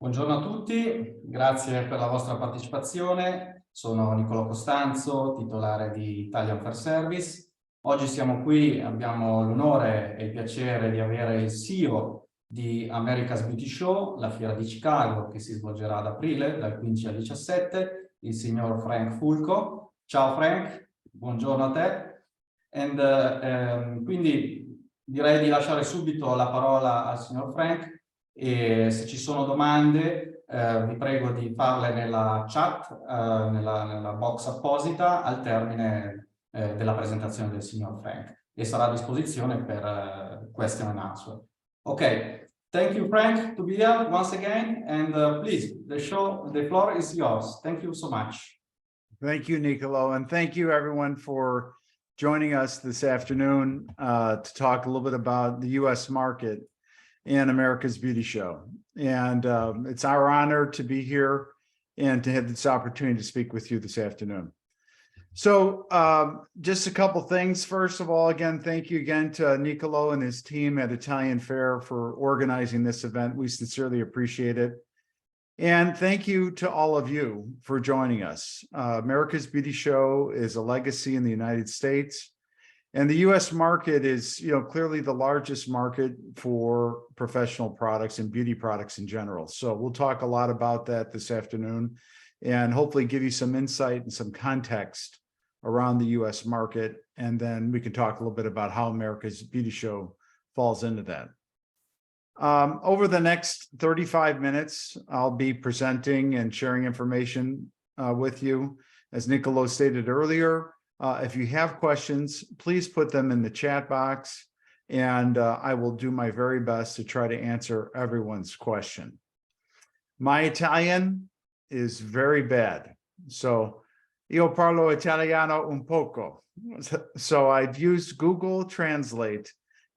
Buongiorno a tutti, grazie per la vostra partecipazione. Sono Nicolò Costanzo, titolare di Italian Fair Service. Oggi siamo qui, abbiamo l'onore e il piacere di avere il CEO di America's Beauty Show, la Fiera di Chicago, che si svolgerà ad aprile, dal 15 al 17, il signor Frank Fulco. Ciao Frank, buongiorno a te. Quindi direi di lasciare subito la parola al signor Frank. E se ci sono domande vi prego di farle nella chat, nella box apposita al termine della presentazione del signor Frank, e sarà a disposizione per question and answer. Ok, thank you Frank to be here once again, and please, the floor is yours. Thank you so much. Thank you, Nicolò, and thank you everyone for joining us this afternoon to talk a little bit about the U.S. market and America's Beauty Show. And it's our honor to be here and to have this opportunity to speak with you this afternoon. So just a couple things. First of all, again, thank you again to Nicolò and his team at Italian Fair for organizing this event. We sincerely appreciate it. And thank you to all of you for joining us. America's Beauty Show is a legacy in the United States. And the U.S. market is, clearly the largest market for professional products and beauty products in general. So we'll talk a lot about that this afternoon and hopefully give you some insight and some context around the U.S. market. And then we can talk a little bit about how America's Beauty Show falls into that. Over the next 35 minutes, I'll be presenting and sharing information with you. As Nicolò stated earlier, if you have questions, please put them in the chat box, and I will do my very best to try to answer everyone's question. My Italian is very bad, so io parlo italiano un poco. So I've used Google Translate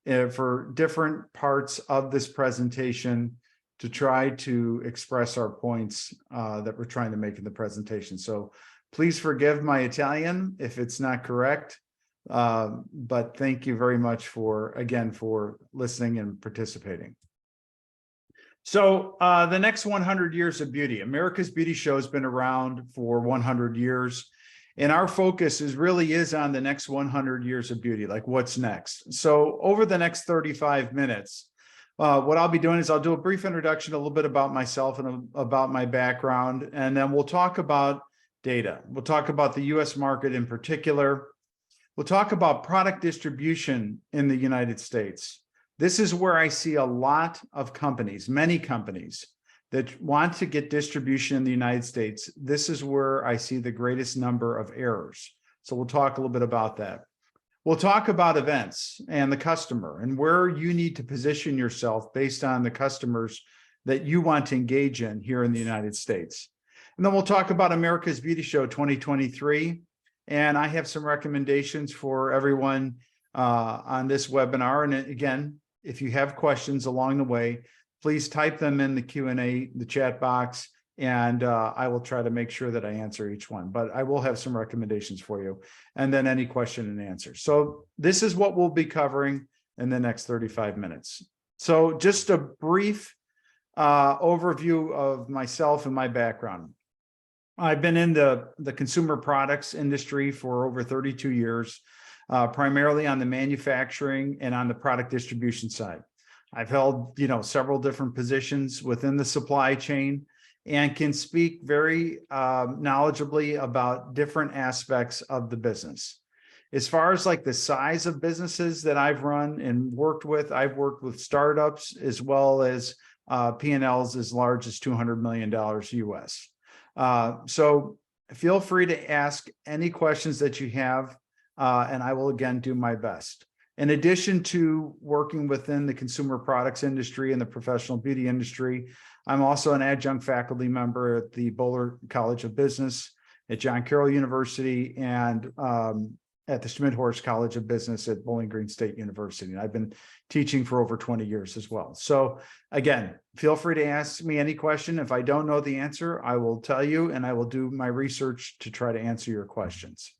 for different parts of this presentation to try to express our points that we're trying to make in the presentation. So please forgive my Italian if it's not correct, but thank you very much for listening and participating. So the next 100 years of beauty. America's Beauty Show has been around for 100 years, and our focus really is on the next 100 years of beauty, like what's next. So over the next 35 minutes, what I'll be doing is I'll do a brief introduction, a little bit about myself and about my background, and then we'll talk about data. We'll talk about the U.S. market in particular. We'll talk about product distribution in the United States. This is where I see a lot of companies, many companies, that want to get distribution in the United States. This is where I see the greatest number of errors. So we'll talk a little bit about that. We'll talk about events and the customer and where you need to position yourself based on the customers that you want to engage in here in the United States. And then we'll talk about America's Beauty Show 2023. And I have some recommendations for everyone on this webinar. And again, if you have questions along the way, please type them in the Q&A, the chat box, and I will try to make sure that I answer each one. But I will have some recommendations for you, and then any question and answer. So this is what we'll be covering in the next 35 minutes. So just a brief overview of myself and my background. I've been in the consumer products industry for over 32 years, primarily on the manufacturing and on the product distribution side. I've held, several different positions within the supply chain and can speak very knowledgeably about different aspects of the business. As far as like the size of businesses that I've run and worked with, I've worked with startups as well as P&Ls as large as $200 million US. So feel free to ask any questions that you have, and I will again do my best. In addition to working within the consumer products industry and the professional beauty industry, I'm also an adjunct faculty member at the Boller College of Business, at John Carroll University, and at the Schmidt-Horst College of Business at Bowling Green State University. And I've been teaching for over 20 years as well. So again, feel free to ask me any question. If I don't know the answer, I will tell you, and I will do my research to try to answer your questions.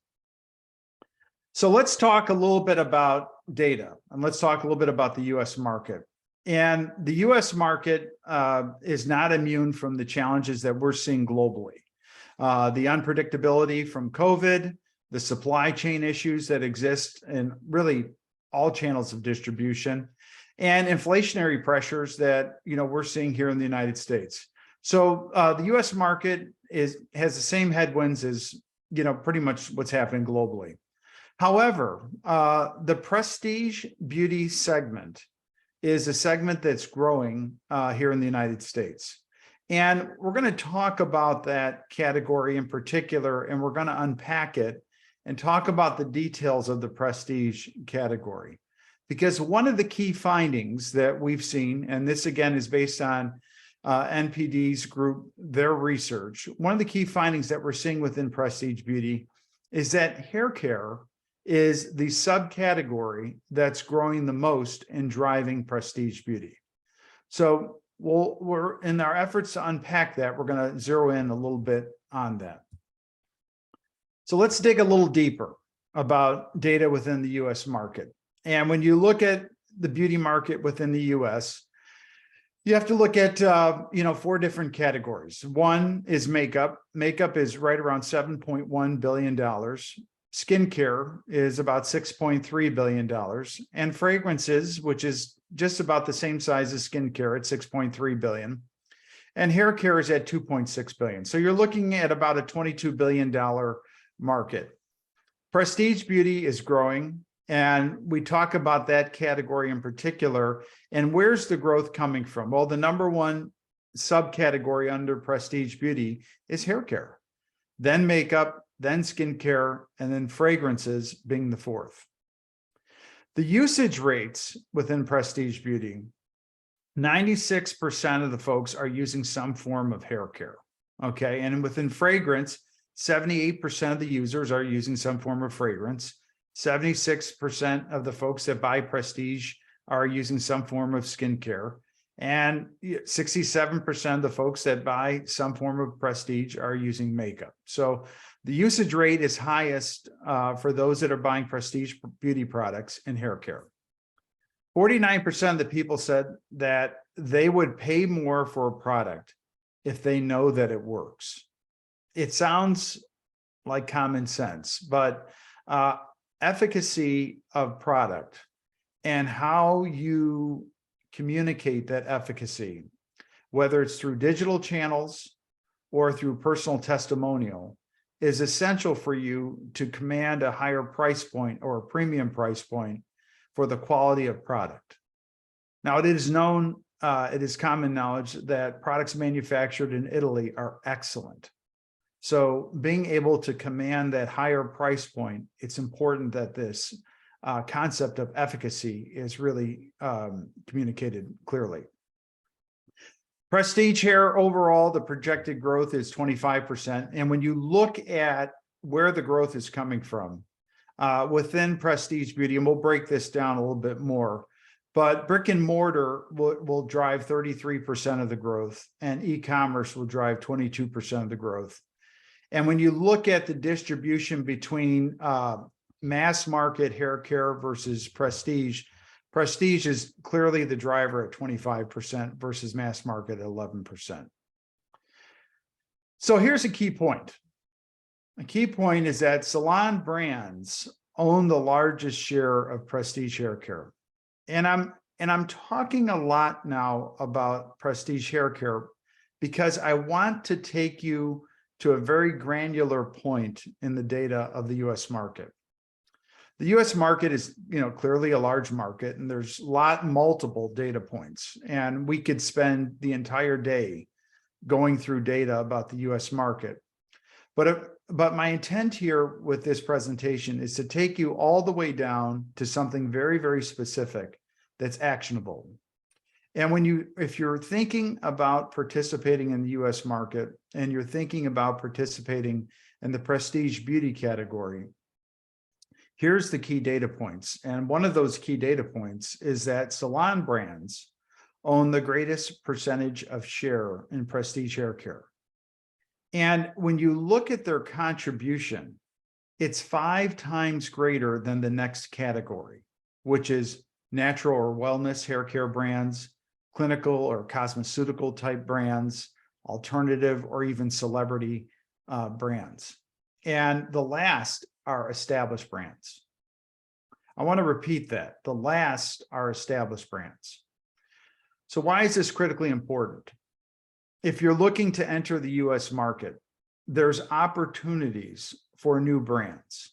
So let's talk a little bit about data, and let's talk a little bit about the U.S. market. And the US market is not immune from the challenges that we're seeing globally. The unpredictability from COVID, the supply chain issues that exist in really all channels of distribution, and inflationary pressures that we're seeing here in the United States. So the US market has the same headwinds as pretty much what's happening globally. However, the prestige beauty segment is a segment that's growing here in the United States. And we're going to talk about that category in particular, and we're going to unpack it and talk about the details of the prestige category. Because one of the key findings that we've seen, and this again is based on NPD's group, their research, one of the key findings that we're seeing within prestige beauty is that hair care is the subcategory that's growing the most in driving prestige beauty. So we're in our efforts to unpack that, we're going to zero in a little bit on that. So let's dig a little deeper about data within the US market. And when you look at the beauty market within the US, you have to look at 4 different categories. One is makeup. Makeup is right around $7.1 billion. Skincare is about $6.3 billion. And fragrances, which is just about the same size as skincare at $6.3 billion. And hair care is at $2.6 billion. So you're looking at about a $22 billion market. Prestige beauty is growing, and we talk about that category in particular. And where's the growth coming from? Well, the number one subcategory under prestige beauty is hair care, then makeup, then skincare, and then fragrances being the 4th. The usage rates within prestige beauty, 96% of the folks are using some form of hair care. Okay. And within fragrance, 78% of the users are using some form of fragrance. 76% of the folks that buy prestige are using some form of skincare. And 67% of the folks that buy some form of prestige are using makeup. So the usage rate is highest for those that are buying prestige beauty products and hair care. 49% of the people said that they would pay more for a product if they know that it works. It sounds like common sense, but efficacy of product and how you communicate that efficacy, whether it's through digital channels or through personal testimonial, is essential for you to command a higher price point or a premium price point for the quality of product. Now, it is known, it is common knowledge that products manufactured in Italy are excellent. So being able to command that higher price point, it's important that this concept of efficacy is really communicated clearly. Prestige hair overall, the projected growth is 25%. And when you look at where the growth is coming from within prestige beauty, and we'll break this down a little bit more, but brick and mortar will drive 33% of the growth, and e-commerce will drive 22% of the growth. And when you look at the distribution between mass market hair care versus prestige, prestige is clearly the driver at 25% versus mass market at 11%. So here's a key point. A key point is that salon brands own the largest share of prestige hair care. And I'm talking a lot now about prestige hair care because I want to take you to a very granular point in the data of the US market. The US market is, clearly a large market, and there's multiple data points, and we could spend the entire day going through data about the US market. But my intent here with this presentation is to take you all the way down to something very, very specific that's actionable. And if you're thinking about participating in the US market, and you're thinking about participating in the prestige beauty category, here's the key data points. And one of those key data points is that salon brands own the greatest percentage of share in prestige hair care. And when you look at their contribution, it's 5 times greater than the next category, which is natural or wellness hair care brands, clinical or cosmeceutical type brands, alternative or even celebrity brands. And the last are established brands. I want to repeat that. The last are established brands. So why is this critically important? If you're looking to enter the US market, there's opportunities for new brands.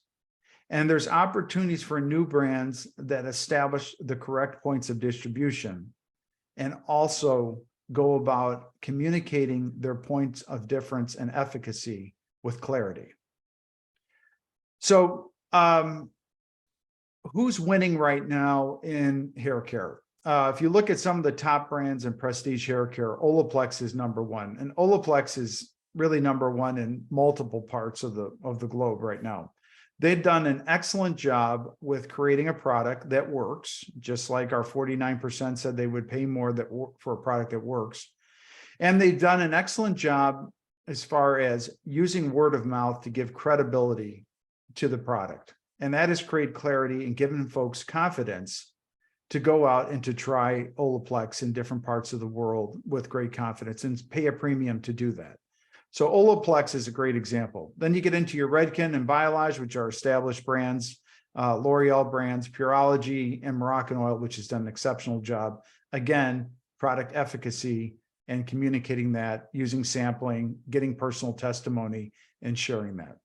And there's opportunities for new brands that establish the correct points of distribution and also go about communicating their points of difference and efficacy with clarity. So who's winning right now in hair care? If you look at some of the top brands in prestige hair care, Olaplex is number one. And Olaplex is really number one in multiple parts of the globe right now. They've done an excellent job with creating a product that works, just like our 49% said they would pay more for a product that works. And they've done an excellent job as far as using word of mouth to give credibility to the product. And that has created clarity and given folks confidence to go out and to try Olaplex in different parts of the world with great confidence and pay a premium to do that. So Olaplex is a great example. Then you get into your Redken and Biolage, which are established brands, L'Oreal brands, Pureology, and Moroccan Oil, which has done an exceptional job. Again, product efficacy and communicating that using sampling, getting personal testimony, and sharing that.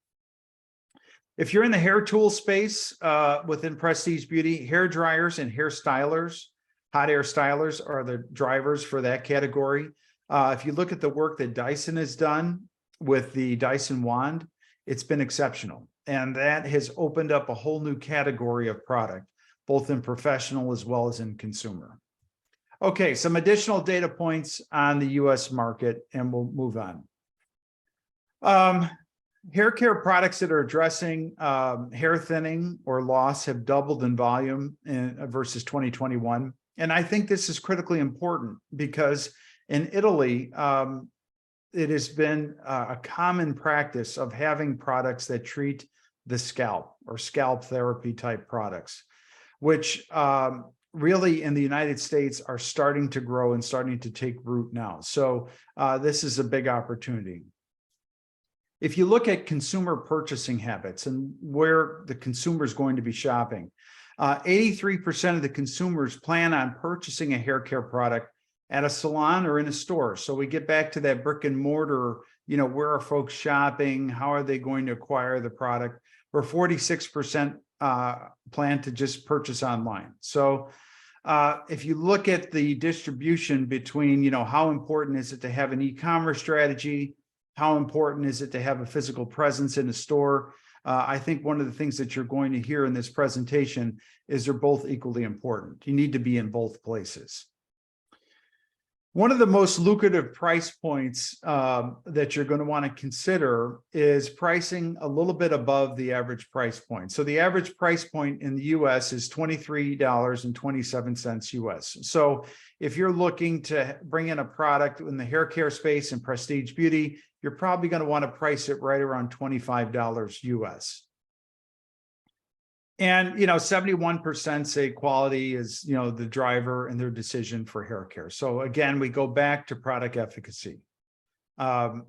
If you're in the hair tool space within prestige beauty, hair dryers and hair stylers, hot air stylers are the drivers for that category. If you look at the work that Dyson has done with the Dyson wand, it's been exceptional. And that has opened up a whole new category of product, both in professional as well as in consumer. Okay, some additional data points on the US market, and we'll move on. Hair care products that are addressing hair thinning or loss have doubled in volume versus 2021. And I think this is critically important because in Italy, it has been a common practice of having products that treat the scalp or scalp therapy type products, which really in the United States are starting to grow and starting to take root now. So this is a big opportunity. If you look at consumer purchasing habits and where the consumer is going to be shopping, 83% of the consumers plan on purchasing a hair care product at a salon or in a store. So we get back to that brick and mortar, where are folks shopping? How are they going to acquire the product? Where 46% plan to just purchase online. So if you look at the distribution between, how important is it to have an e-commerce strategy? How important is it to have a physical presence in a store? I think one of the things that you're going to hear in this presentation is they're both equally important. You need to be in both places. One of the most lucrative price points that you're going to want to consider is pricing a little bit above the average price point. So the average price point in the US is $23.27 US. So if you're looking to bring in a product in the hair care space and prestige beauty, you're probably going to want to price it right around $25 US. And, 71% say quality is, the driver in their decision for hair care. So again, we go back to product efficacy.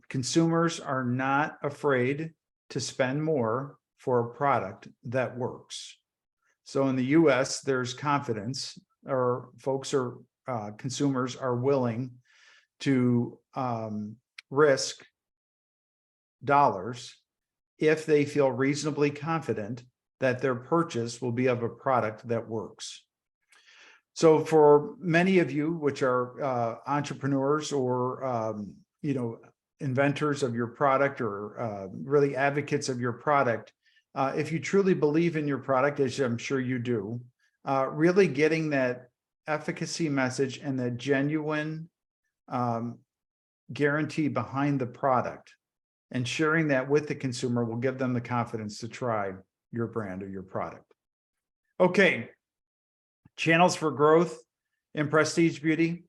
Consumers are not afraid to spend more for a product that works. So in the US, there's confidence, or consumers are willing to risk dollars if they feel reasonably confident that their purchase will be of a product that works. So for many of you, which are entrepreneurs or inventors of your product or really advocates of your product, if you truly believe in your product, as I'm sure you do, really getting that efficacy message and the genuine guarantee behind the product and sharing that with the consumer will give them the confidence to try your brand or your product. Okay, channels for growth in prestige beauty,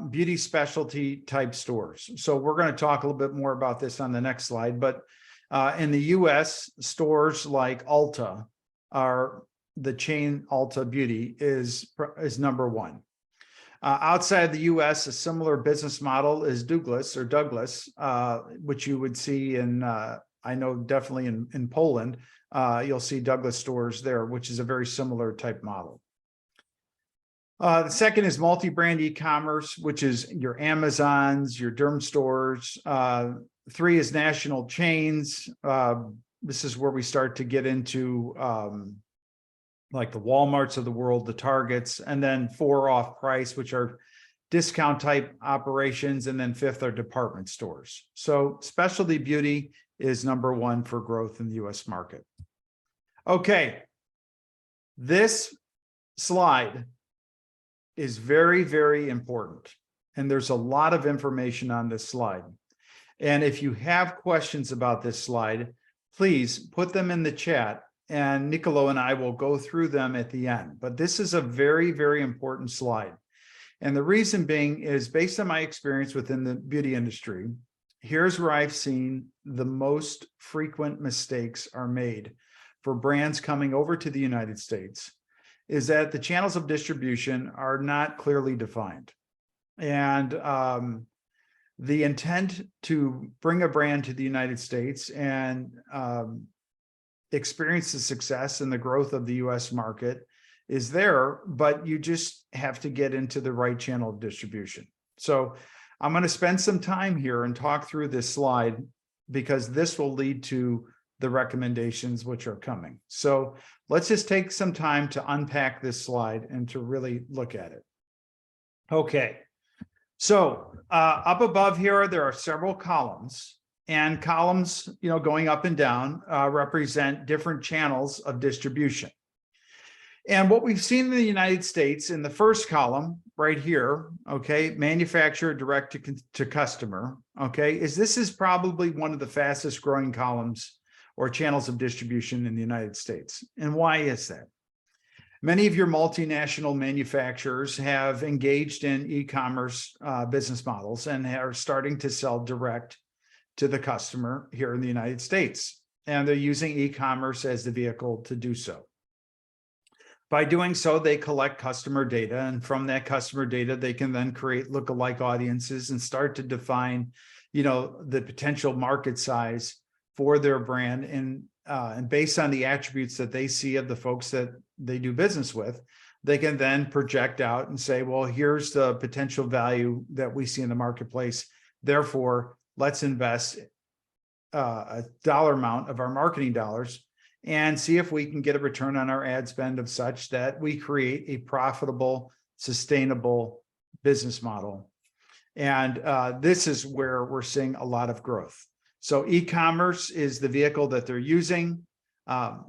beauty specialty type stores. So we're going to talk a little bit more about this on the next slide, but in the US, stores like Ulta are the chain. Ulta Beauty is number one. Outside the US, a similar business model is Douglas, which you would see in, I know definitely in Poland, you'll see Douglas stores there, which is a very similar type model. The second is multi-brand e-commerce, which is your Amazons, your Derm stores. 3 is national chains. This is where we start to get into like the Walmarts of the world, the Targets, and then 4 off price, which are discount type operations. And then 5th are department stores. So specialty beauty is number 1 for growth in the US market. Okay. This slide is very, very important. And there's a lot of information on this slide. And if you have questions about this slide, please put them in the chat and Nicolò and I will go through them at the end. But this is a very, very important slide. And the reason being is based on my experience within the beauty industry, here's where I've seen the most frequent mistakes are made for brands coming over to the United States, is that the channels of distribution are not clearly defined. And the intent to bring a brand to the United States and experience the success and the growth of the US market is there, but you just have to get into the right channel of distribution. So I'm going to spend some time here and talk through this slide because this will lead to the recommendations which are coming. So let's just take some time to unpack this slide and to really look at it. Okay. So up above here, there are several columns, and columns, going up and down represent different channels of distribution. And what we've seen in the United States in the first column right here, okay, manufacturer direct to customer, okay, this is probably one of the fastest growing columns or channels of distribution in the United States. And why is that? Many of your multinational manufacturers have engaged in e-commerce business models and are starting to sell direct to the customer here in the United States. And they're using e-commerce as the vehicle to do so. By doing so, they collect customer data, and from that customer data, they can then create lookalike audiences and start to define, the potential market size for their brand. And based on the attributes that they see of the folks that they do business with, they can then project out and say, well, here's the potential value that we see in the marketplace. Therefore, let's invest a dollar amount of our marketing dollars and see if we can get a return on our ad spend of such that we create a profitable, sustainable business model. And this is where we're seeing a lot of growth. So e-commerce is the vehicle that they're using.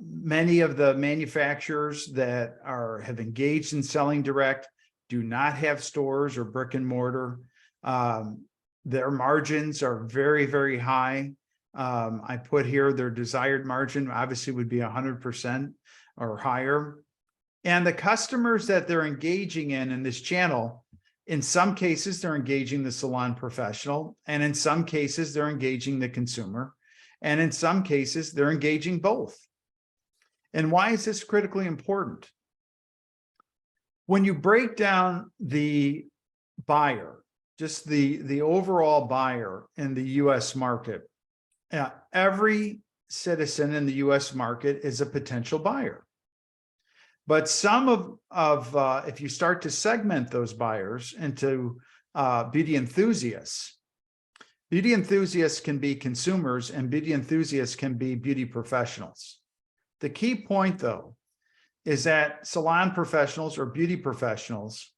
Many of the manufacturers that have engaged in selling direct do not have stores or brick and mortar. Their margins are very, very high. I put here their desired margin obviously would be 100% or higher. And the customers that they're engaging in this channel, in some cases, they're engaging the salon professional, and in some cases, they're engaging the consumer, and in some cases, they're engaging both. And why is this critically important? When you break down the buyer, just the overall buyer in the US market, every citizen in the US market is a potential buyer. But some if you start to segment those buyers into beauty enthusiasts can be consumers and beauty enthusiasts can be beauty professionals. The key point, though, is that salon professionals or beauty professionals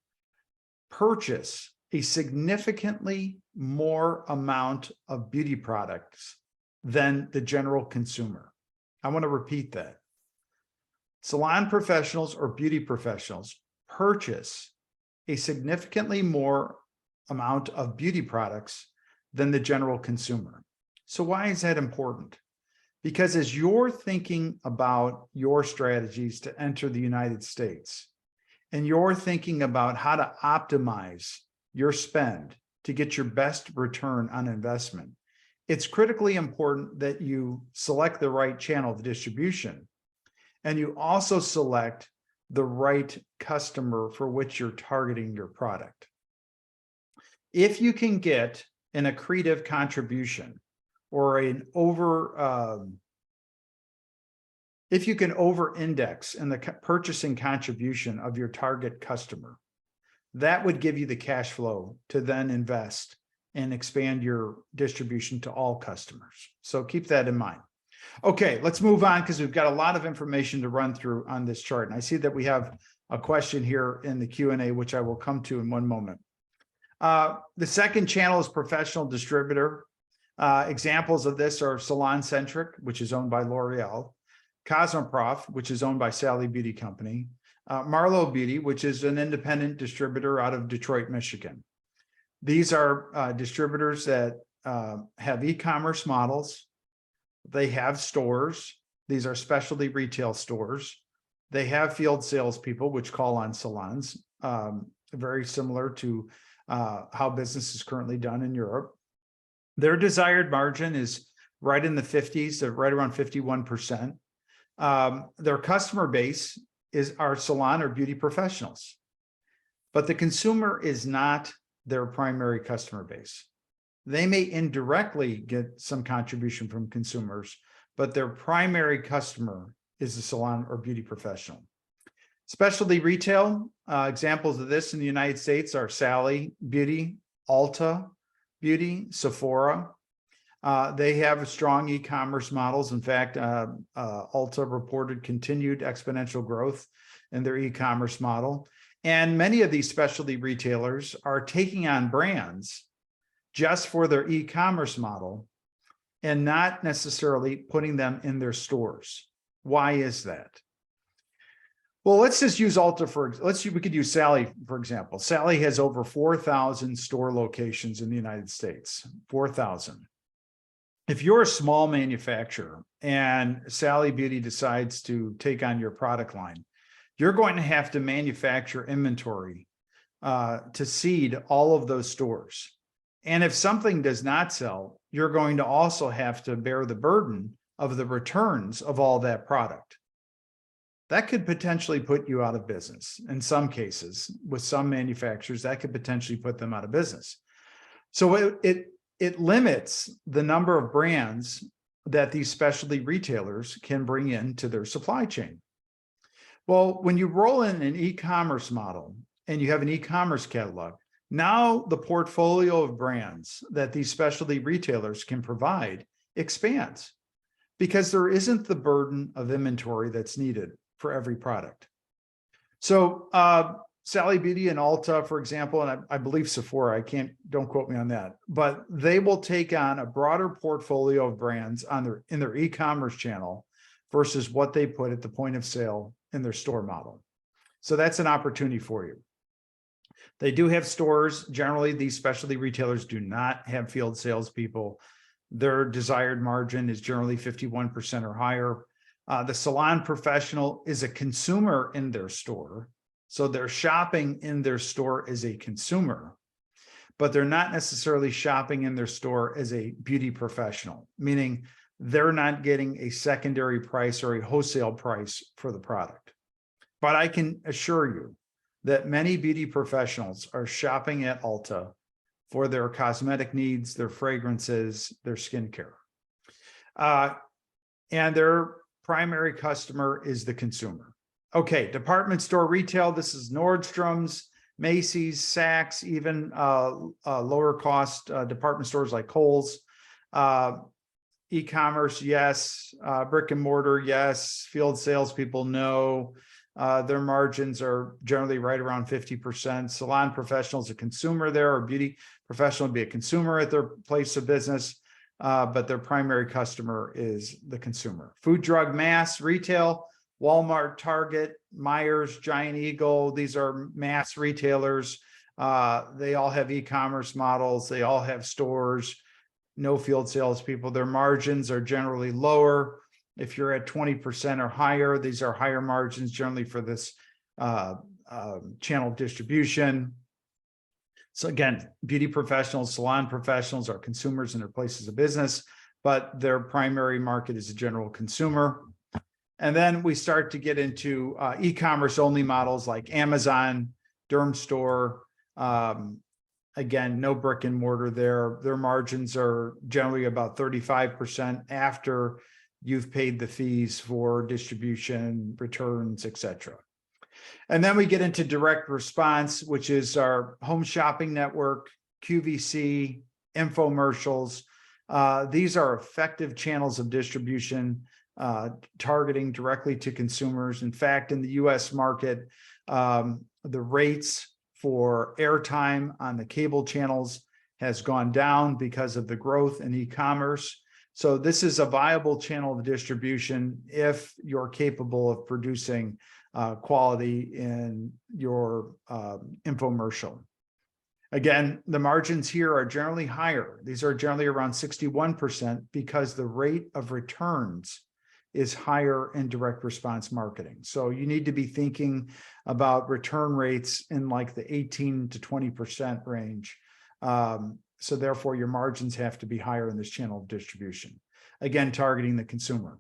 purchase a significantly more amount of beauty products than the general consumer. I want to repeat that. Salon professionals or beauty professionals purchase a significantly more amount of beauty products than the general consumer. So why is that important? Because as you're thinking about your strategies to enter the United States, and you're thinking about how to optimize your spend to get your best return on investment, it's critically important that you select the right channel of distribution. And you also select the right customer for which you're targeting your product. If you can get an accretive contribution or if you can over-index in the purchasing contribution of your target customer, that would give you the cash flow to then invest and expand your distribution to all customers. So keep that in mind. Okay, let's move on because we've got a lot of information to run through on this chart. And I see that we have a question here in the Q&A, which I will come to in one moment. The second channel is professional distributor. Examples of this are Salon Centric, which is owned by L'Oreal, Cosmoprof, which is owned by Sally Beauty Company, Marlowe Beauty, which is an independent distributor out of Detroit, Michigan. These are distributors that have e-commerce models. They have stores. These are specialty retail stores. They have field salespeople, which call on salons, very similar to how business is currently done in Europe. Their desired margin is right in the 50s, to right around 51%. Their customer base is our salon or beauty professionals, but the consumer is not their primary customer base. They may indirectly get some contribution from consumers, but their primary customer is the salon or beauty professional. Specialty retail, examples of this in the United States are Sally Beauty, Ulta Beauty, Sephora. They have strong e-commerce models. In fact, Ulta reported continued exponential growth in their e-commerce model. And many of these specialty retailers are taking on brands just for their e-commerce model and not necessarily putting them in their stores. Why is that? Well, let's just use Ulta we could use Sally, for example. Sally has over 4,000 store locations in the United States, 4,000. If you're a small manufacturer and Sally Beauty decides to take on your product line, you're going to have to manufacture inventory to seed all of those stores. And if something does not sell, you're going to also have to bear the burden of the returns of all that product. That could potentially put you out of business. In some cases, with some manufacturers, that could potentially put them out of business. So it limits the number of brands that these specialty retailers can bring into their supply chain. Well, when you roll in an e-commerce model and you have an e-commerce catalog, now the portfolio of brands that these specialty retailers can provide expands because there isn't the burden of inventory that's needed for every product. So Sally Beauty and Ulta, for example, and I believe Sephora, don't quote me on that, but they will take on a broader portfolio of brands in their e-commerce channel versus what they put at the point of sale in their store model. So that's an opportunity for you. They do have stores. Generally, these specialty retailers do not have field salespeople. Their desired margin is generally 51% or higher. The salon professional is a consumer in their store. So they're shopping in their store as a consumer, but they're not necessarily shopping in their store as a beauty professional, meaning they're not getting a secondary price or a wholesale price for the product. But I can assure you that many beauty professionals are shopping at Ulta for their cosmetic needs, their fragrances, their skincare. And their primary customer is the consumer. Okay, department store retail, this is Nordstrom's, Macy's, Saks, even lower cost department stores like Kohl's. E-commerce, yes. Brick and mortar, yes. Field salespeople, no. Their margins are generally right around 50%. Salon professionals, a consumer there, or beauty professional would be a consumer at their place of business, but their primary customer is the consumer. Food, drug, mass, retail, Walmart, Target, Myers, Giant Eagle, these are mass retailers. They all have e-commerce models. They all have stores, no field salespeople. Their margins are generally lower. If you're at 20% or higher, these are higher margins generally for this channel distribution. So again, beauty professionals, salon professionals are consumers in their places of business, but their primary market is a general consumer. And then we start to get into e-commerce only models like Amazon, Derm Store. Again, no brick and mortar there. Their margins are generally about 35% after you've paid the fees for distribution, returns, etc. And then we get into direct response, which is our home shopping network, QVC, infomercials. These are effective channels of distribution, targeting directly to consumers. In fact, in the US market, the rates for airtime on the cable channels has gone down because of the growth in e-commerce. So this is a viable channel of distribution if you're capable of producing quality in your infomercial. Again, the margins here are generally higher. These are generally around 61% because the rate of returns is higher in direct response marketing. So you need to be thinking about return rates in like the 18 to 20% range. So therefore your margins have to be higher in this channel of distribution. Again, targeting the consumer.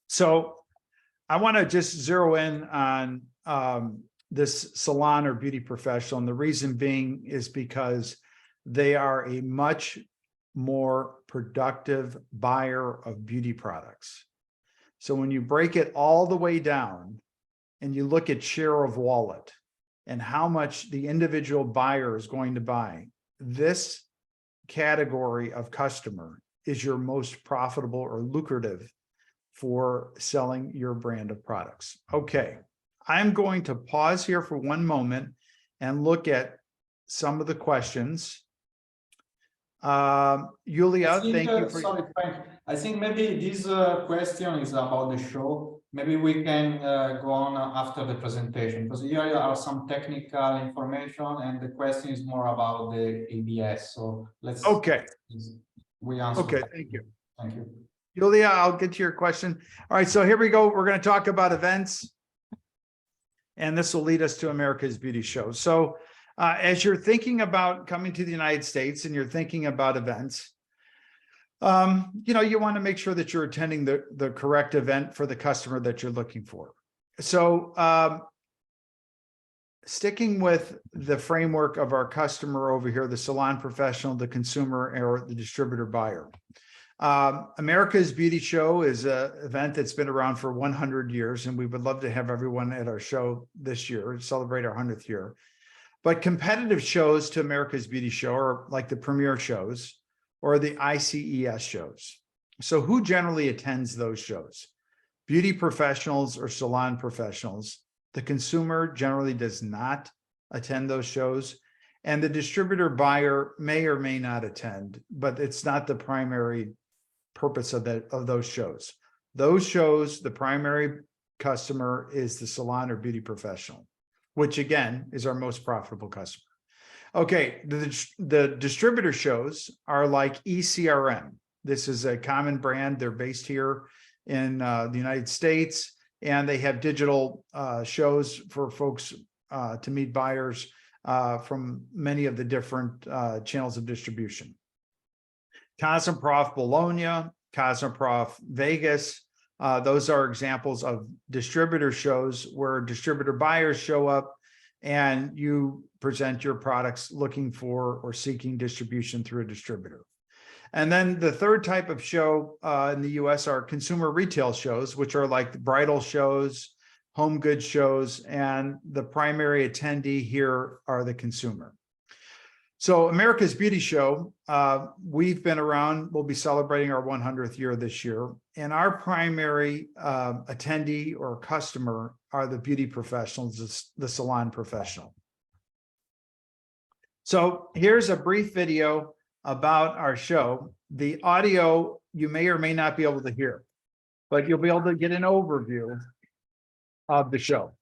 So I want to just zero in on this salon or beauty professional. And the reason being is because they are a much more productive buyer of beauty products. So when you break it all the way down and you look at share of wallet and how much the individual buyer is going to buy, this category of customer is your most profitable or lucrative for selling your brand of products. Okay, I'm going to pause here for one moment and look at some of the questions. Julia, thank you for— Sorry, Frank. I think maybe this question is about the show. Maybe we can go on after the presentation, because here are some technical information and the question is more about the ABS. So let's— Okay. We answer. Okay, thank you. Thank you. Julia, I'll get to your question. All right, so here we go. We're going to talk about events, and this will lead us to America's Beauty Show. So as you're thinking about coming to the United States and you're thinking about events, you know, you want to make sure that you're attending the correct event for the customer that you're looking for. So sticking with the framework of our customer over here, the salon professional, the consumer, or the distributor buyer. America's Beauty Show is an event that's been around for 100 years, and we would love to have everyone at our show this year, celebrate our 100th year. But competitive shows to America's Beauty Show are like the premier shows or the ICES shows. So who generally attends those shows? Beauty professionals or salon professionals. The consumer generally does not attend those shows, and the distributor buyer may or may not attend, but it's not the primary purpose of those shows. Those shows, the primary customer is the salon or beauty professional, which again is our most profitable customer. Okay, the distributor shows are like ECRM. This is a common brand. They're based here in the United States, and they have digital shows for folks to meet buyers from many of the different channels of distribution. Cosmoprof Bologna, Cosmoprof Vegas, those are examples of distributor shows where distributor buyers show up and you present your products looking for or seeking distribution through a distributor. And then the third type of show in the US are consumer retail shows, which are like the bridal shows, home goods shows, and the primary attendee here are the consumer. So America's Beauty Show, we've been around, we'll be celebrating our 100th year this year, and our primary attendee or customer are the beauty professionals, the salon professional. So here's a brief video about our show. The audio you may or may not be able to hear, but you'll be able to get an overview of the show.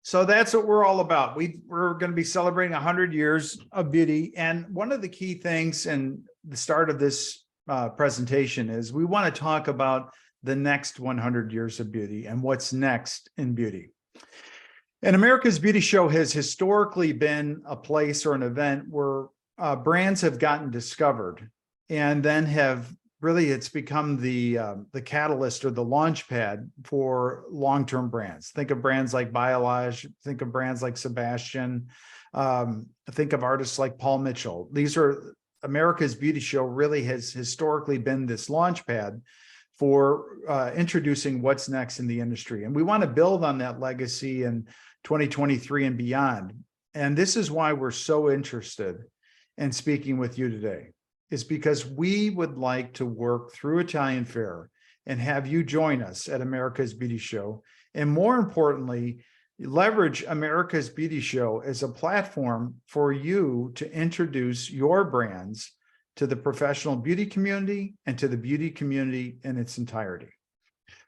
So that's what we're all about. We're going to be celebrating 100 years of beauty. And one of the key things in the start of this presentation is we want to talk about the next 100 years of beauty and what's next in beauty. And America's Beauty Show has historically been a place or an event where brands have gotten discovered and then have really, it's become the catalyst or the launch pad for long-term brands. Think of brands like Biolage, think of brands like Sebastian, think of artists like Paul Mitchell. These are America's Beauty Show really has historically been this launch pad for introducing what's next in the industry. And we want to build on that legacy in 2023 and beyond. And this is why we're so interested in speaking with you today, is because we would like to work through Italian Fair and have you join us at America's Beauty Show. And more importantly, leverage America's Beauty Show as a platform for you to introduce your brands to the professional beauty community and to the beauty community in its entirety.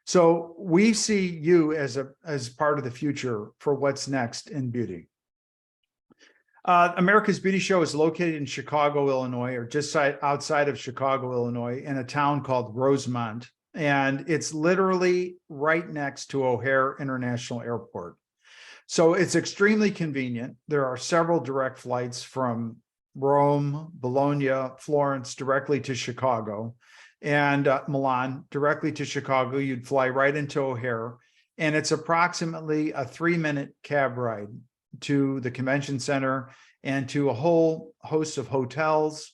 So we see you as part of the future for what's next in beauty. America's Beauty Show is located in Chicago, Illinois, or just outside of Chicago, Illinois, in a town called Rosemont. And it's literally right next to O'Hare International Airport. So it's extremely convenient. There are several direct flights from Rome, Bologna, Florence, directly to Chicago, and Milan, directly to Chicago. You'd fly right into O'Hare, and it's approximately a 3-minute cab ride to the convention center and to a whole host of hotels,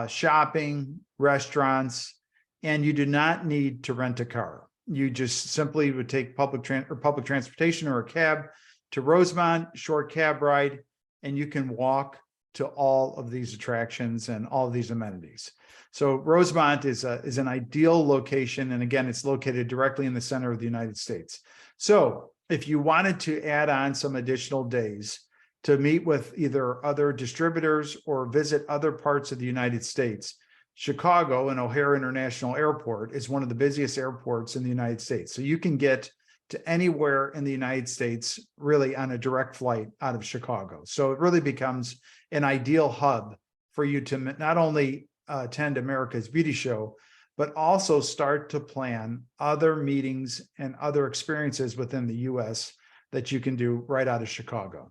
shopping, restaurants, and you do not need to rent a car. You just simply would take public transportation or a cab to Rosemont, short cab ride, and you can walk to all of these attractions and all of these amenities. So Rosemont is an ideal location. And again, it's located directly in the center of the United States. So if you wanted to add on some additional days to meet with either other distributors or visit other parts of the United States, Chicago and O'Hare International Airport is one of the busiest airports in the United States. So you can get to anywhere in the United States really on a direct flight out of Chicago. So it really becomes an ideal hub for you to not only attend America's Beauty Show, but also start to plan other meetings and other experiences within the US that you can do right out of Chicago.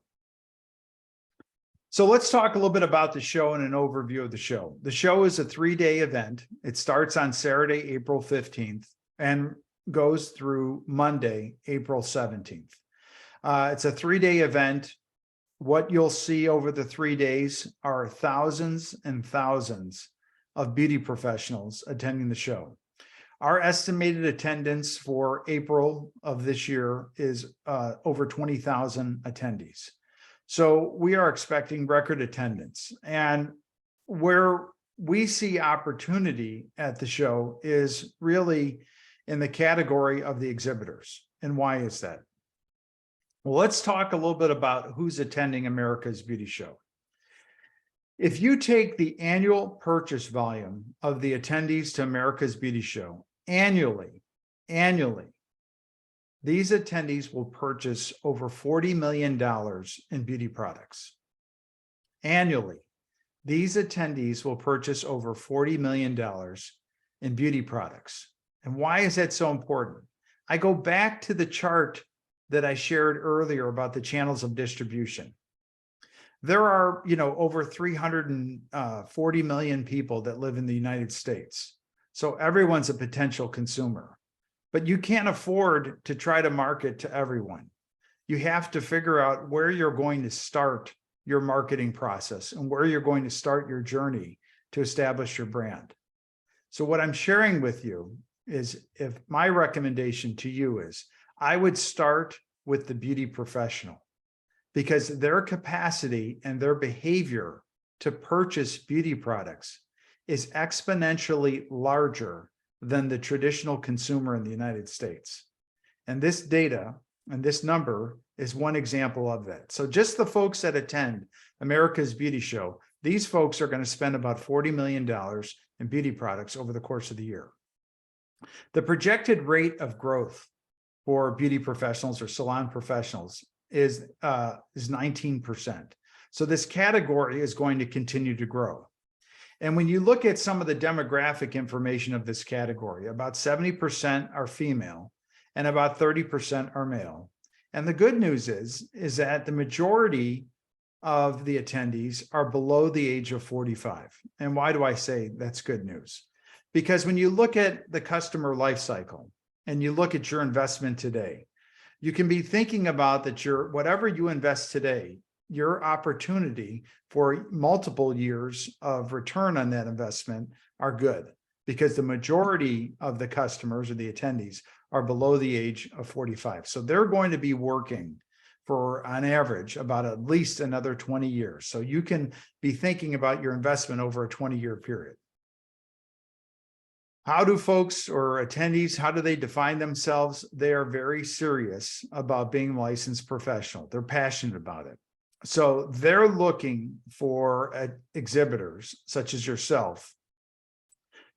So let's talk a little bit about the show and an overview of the show. The show is a 3-day event. It starts on Saturday, April 15th and goes through Monday, April 17th. It's a 3-day event. What you'll see over the 3 days are thousands and thousands of beauty professionals attending the show. Our estimated attendance for April of this year is over 20,000 attendees. So we are expecting record attendance. And where we see opportunity at the show is really in the category of the exhibitors. And why is that? Well, let's talk a little bit about who's attending America's Beauty Show. If you take the annual purchase volume of the attendees to America's Beauty Show annually, these attendees will purchase over $40 million in beauty products. Annually, these attendees will purchase over $40 million in beauty products. And why is that so important? I go back to the chart that I shared earlier about the channels of distribution. There are, over 340 million people that live in the United States. So everyone's a potential consumer, but you can't afford to try to market to everyone. You have to figure out where you're going to start your marketing process and where you're going to start your journey to establish your brand. So what I'm sharing with you is, if my recommendation to you is, I would start with the beauty professional, because their capacity and their behavior to purchase beauty products is exponentially larger than the traditional consumer in the United States. And this data and this number is one example of that. So just the folks that attend America's Beauty Show, these folks are going to spend about $40 million in beauty products over the course of the year. The projected rate of growth for beauty professionals or salon professionals is 19%. So this category is going to continue to grow. And when you look at some of the demographic information of this category, about 70% are female and about 30% are male. And the good news is that the majority of the attendees are below the age of 45. And why do I say that's good news? Because when you look at the customer life cycle and you look at your investment today, you can be thinking about that whatever you invest today, your opportunity for multiple years of return on that investment are good, because the majority of the customers or the attendees are below the age of 45. So they're going to be working for, on average, about at least another 20 years. So you can be thinking about your investment over a 20-year period. How do folks or attendees, how do they define themselves? They are very serious about being a licensed professional. They're passionate about it. So they're looking for exhibitors such as yourself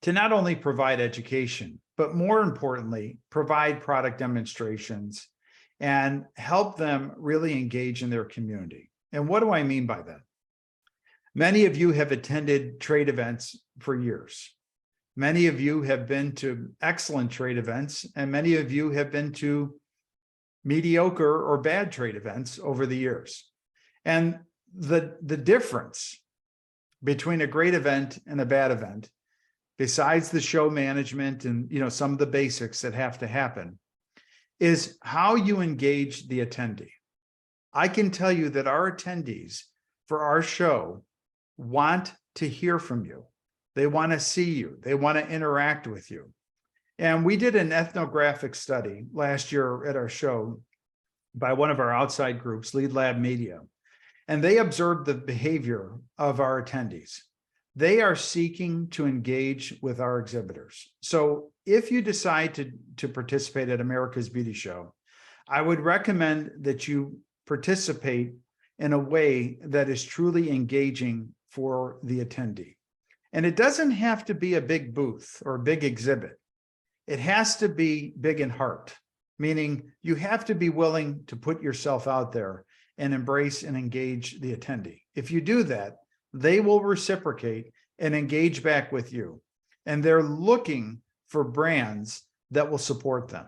to not only provide education, but more importantly, provide product demonstrations and help them really engage in their community. And what do I mean by that? Many of you have attended trade events for years. Many of you have been to excellent trade events, and many of you have been to mediocre or bad trade events over the years. And the difference between a great event and a bad event, besides the show management and some of the basics that have to happen, is how you engage the attendee. I can tell you that our attendees for our show want to hear from you. They want to see you. They want to interact with you. And we did an ethnographic study last year at our show by one of our outside groups, Lead Lab Media. And they observed the behavior of our attendees. They are seeking to engage with our exhibitors. So if you decide to participate at America's Beauty Show, I would recommend that you participate in a way that is truly engaging for the attendee. And it doesn't have to be a big booth or a big exhibit. It has to be big in heart, meaning you have to be willing to put yourself out there and embrace and engage the attendee. If you do that, they will reciprocate and engage back with you. And they're looking for brands that will support them.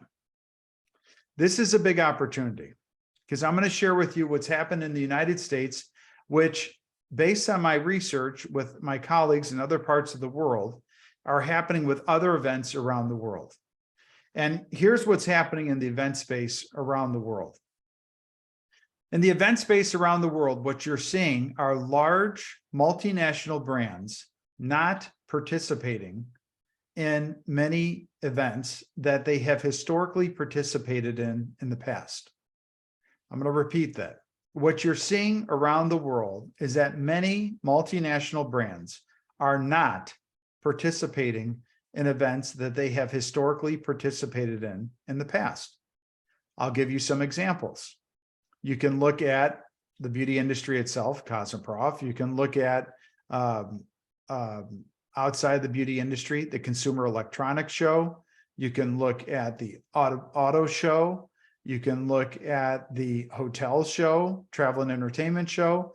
This is a big opportunity because I'm going to share with you what's happened in the United States, which, based on my research with my colleagues in other parts of the world, are happening with other events around the world. And here's what's happening in the event space around the world. In the event space around the world, what you're seeing are large multinational brands not participating in many events that they have historically participated in the past. I'm going to repeat that. What you're seeing around the world is that many multinational brands are not participating in events that they have historically participated in the past. I'll give you some examples. You can look at the beauty industry itself, Cosmoprof. You can look at outside the beauty industry, the Consumer Electronics Show. You can look at the auto show. You can look at the hotel show, travel and entertainment show.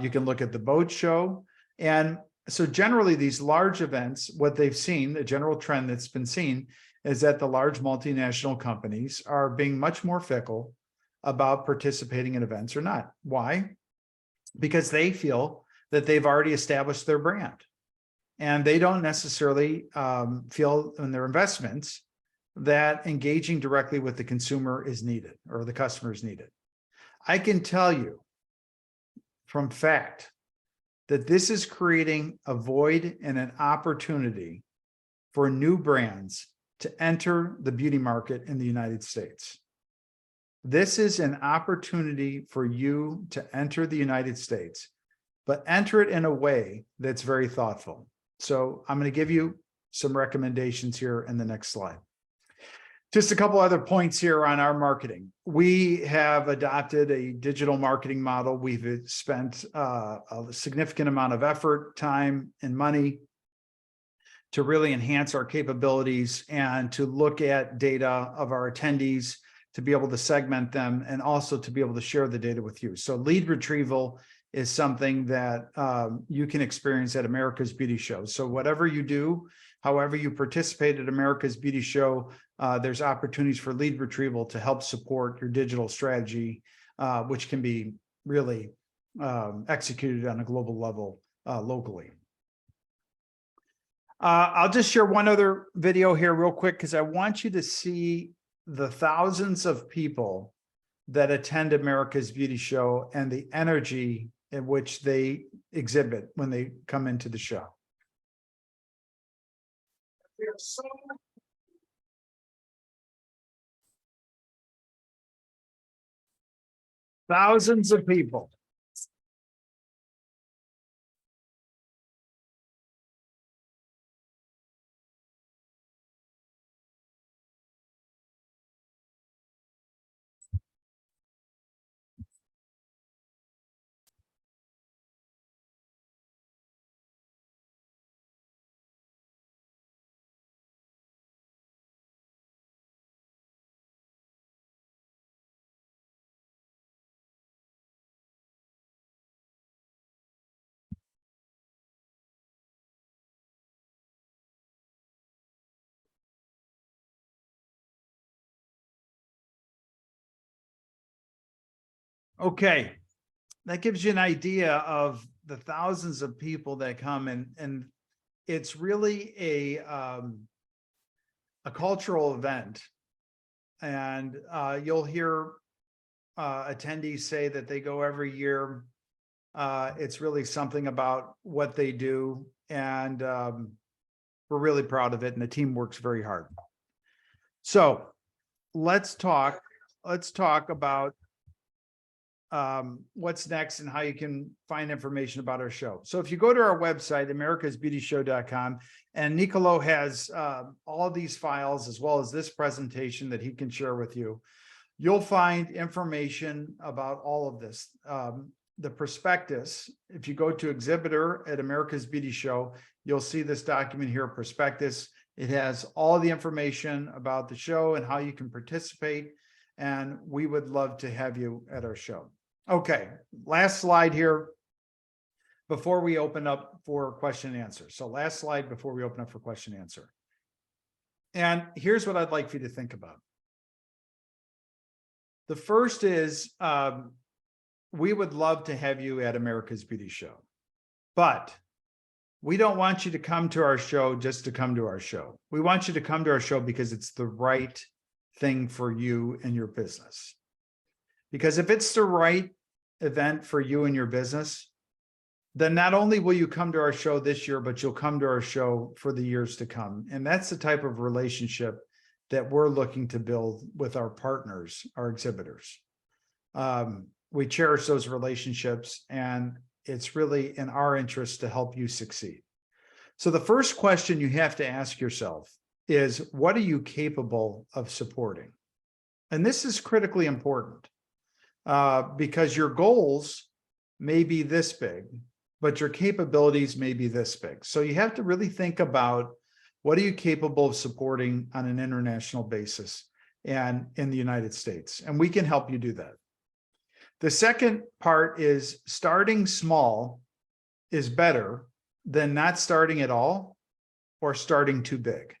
You can look at the boat show. And so generally these large events, what they've seen, the general trend that's been seen is that the large multinational companies are being much more fickle about participating in events or not. Why? Because they feel that they've already established their brand. And they don't necessarily feel in their investments that engaging directly with the consumer is needed or the customer is needed. I can tell you from fact that this is creating a void and an opportunity for new brands to enter the beauty market in the United States. This is an opportunity for you to enter the United States, but enter it in a way that's very thoughtful. So I'm going to give you some recommendations here in the next slide. Just a couple other points here on our marketing. We have adopted a digital marketing model. We've spent a significant amount of effort, time, and money to really enhance our capabilities and to look at data of our attendees, to be able to segment them, and also to be able to share the data with you. So lead retrieval is something that you can experience at America's Beauty Show. So whatever you do, however you participate at America's Beauty Show, there's opportunities for lead retrieval to help support your digital strategy, which can be really executed on a global level locally. I'll just share one other video here real quick, because I want you to see the thousands of people that attend America's Beauty Show and the energy in which they exhibit when they come into the show. Thousands of people. Okay, that gives you an idea of the thousands of people that come, and it's really a cultural event. And you'll hear attendees say that they go every year. It's really something about what they do, and we're really proud of it, and the team works very hard. So let's talk about what's next and how you can find information about our show. So if you go to our website, americasbeautyshow.com, and Nicolò has all these files as well as this presentation that he can share with you, you'll find information about all of this. The prospectus, if you go to exhibitor at America's Beauty Show, you'll see this document here, prospectus. It has all the information about the show and how you can participate, and we would love to have you at our show. Okay, last slide here before we open up for question and answer. So last slide before we open up for question and answer. And here's what I'd like for you to think about. The first is, we would love to have you at America's Beauty Show, but we don't want you to come to our show just to come to our show. We want you to come to our show because it's the right thing for you and your business. Because if it's the right event for you and your business, then not only will you come to our show this year, but you'll come to our show for the years to come. And that's the type of relationship that we're looking to build with our partners, our exhibitors. We cherish those relationships, and it's really in our interest to help you succeed. So the first question you have to ask yourself is, what are you capable of supporting? And this is critically important because your goals may be this big, but your capabilities may be this big. So you have to really think about, what are you capable of supporting on an international basis and in the United States? And we can help you do that. The second part is, starting small is better than not starting at all or starting too big.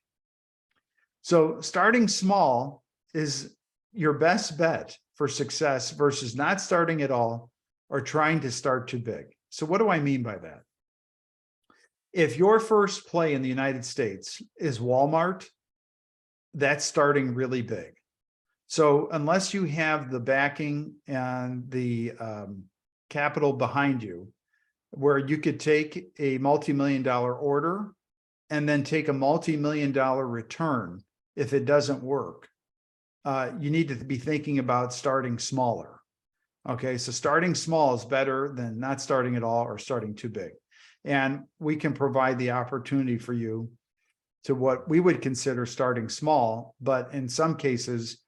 So starting small is your best bet for success versus not starting at all or trying to start too big. So what do I mean by that? If your first play in the United States is Walmart, that's starting really big. So unless you have the backing and the capital behind you, where you could take a multi-million-dollar order and then take a multi-million-dollar return if it doesn't work, you need to be thinking about starting smaller. Okay, so starting small is better than not starting at all or starting too big. And we can provide the opportunity for you to what we would consider starting small, but in some cases,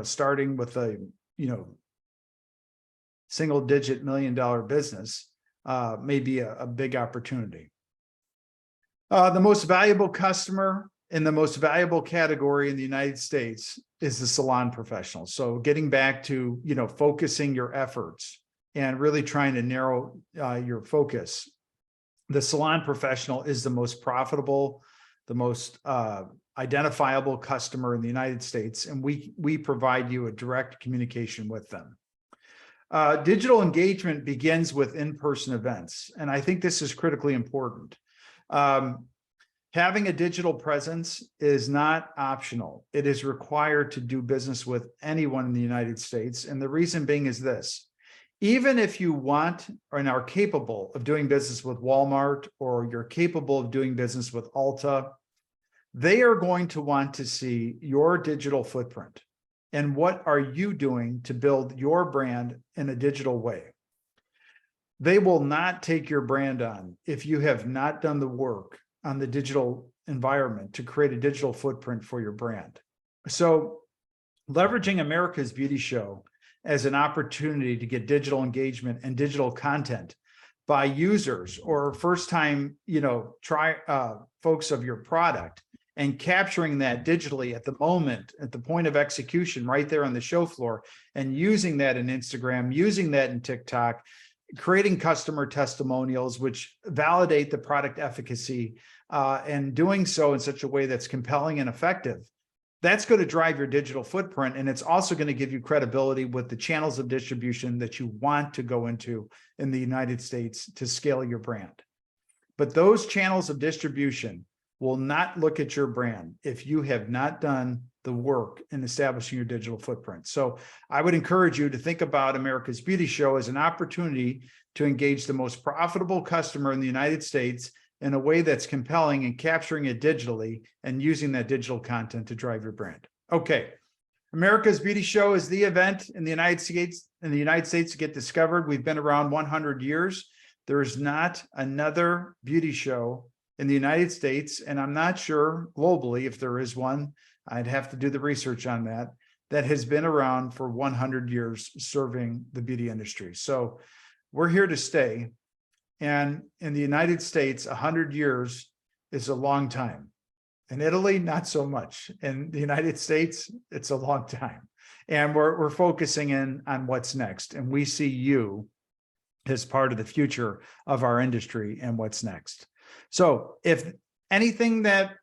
starting with a, single-digit million-dollar business may be a big opportunity. The most valuable customer And the most valuable category in the United States is the salon professional. So getting back to, focusing your efforts and really trying to narrow your focus. The salon professional is the most profitable, the most identifiable customer in the United States, and we provide you a direct communication with them. Digital engagement begins with in-person events, and I think this is critically important. Having a digital presence is not optional. It is required to do business with anyone in the United States. And the reason being is this: even if you want and are capable of doing business with Walmart, or you're capable of doing business with Ulta, they are going to want to see your digital footprint. And what are you doing to build your brand in a digital way? They will not take your brand on if you have not done the work on the digital environment to create a digital footprint for your brand. So leveraging America's Beauty Show as an opportunity to get digital engagement and digital content by users or first-time, folks of your product, and capturing that digitally at the moment, at the point of execution, right there on the show floor, and using that in Instagram, using that in TikTok, creating customer testimonials, which validate the product efficacy, and doing so in such a way that's compelling and effective. That's going to drive your digital footprint. And it's also going to give you credibility with the channels of distribution that you want to go into in the United States to scale your brand. But those channels of distribution will not look at your brand if you have not done the work in establishing your digital footprint. So I would encourage you to think about America's Beauty Show as an opportunity to engage the most profitable customer in the United States in a way that's compelling and capturing it digitally and using that digital content to drive your brand. Okay. America's Beauty Show is the event in the United States to get discovered. We've been around 100 years. There is not another beauty show in the United States, and I'm not sure globally if there is one. I'd have to do the research on that has been around for 100 years serving the beauty industry. So we're here to stay. And in the United States, 100 years is a long time. In Italy, not so much. In the United States, it's a long time. And we're focusing in on what's next. And we see you as part of the future of our industry and what's next. So if anything that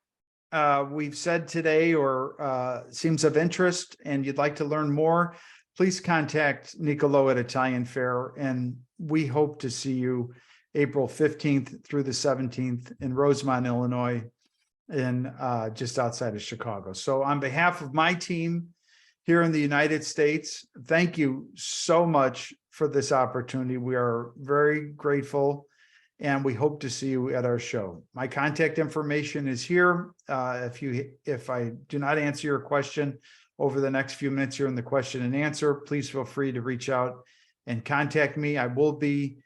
we've said today or seems of interest and you'd like to learn more, please contact Nicolò at Italian Fair. And we hope to see you April 15th through the 17th in Rosemont, Illinois, in just outside of Chicago. So on behalf of my team here in the United States, thank you so much for this opportunity. We are very grateful, and we hope to see you at our show. My contact information is here. If I do not answer your question over the next few minutes here in the question and answer, please feel free to reach out and contact me. I will be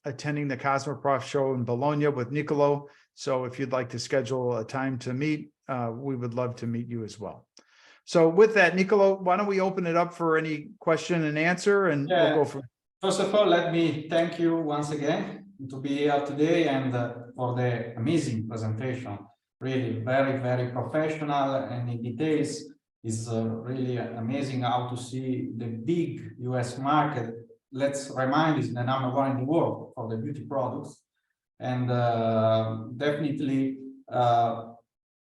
attending the Cosmoprof show in Bologna with Nicolò. So if you'd like to schedule a time to meet, we would love to meet you as well. So with that, Nicolò, why don't we open it up for any question and answer, and we'll go from. First of all, let me thank you once again to be here today and for the amazing presentation. Really very, very professional and in details. Is really amazing how to see the big US market. Let's remind, is the #1 in the world for the beauty products. And definitely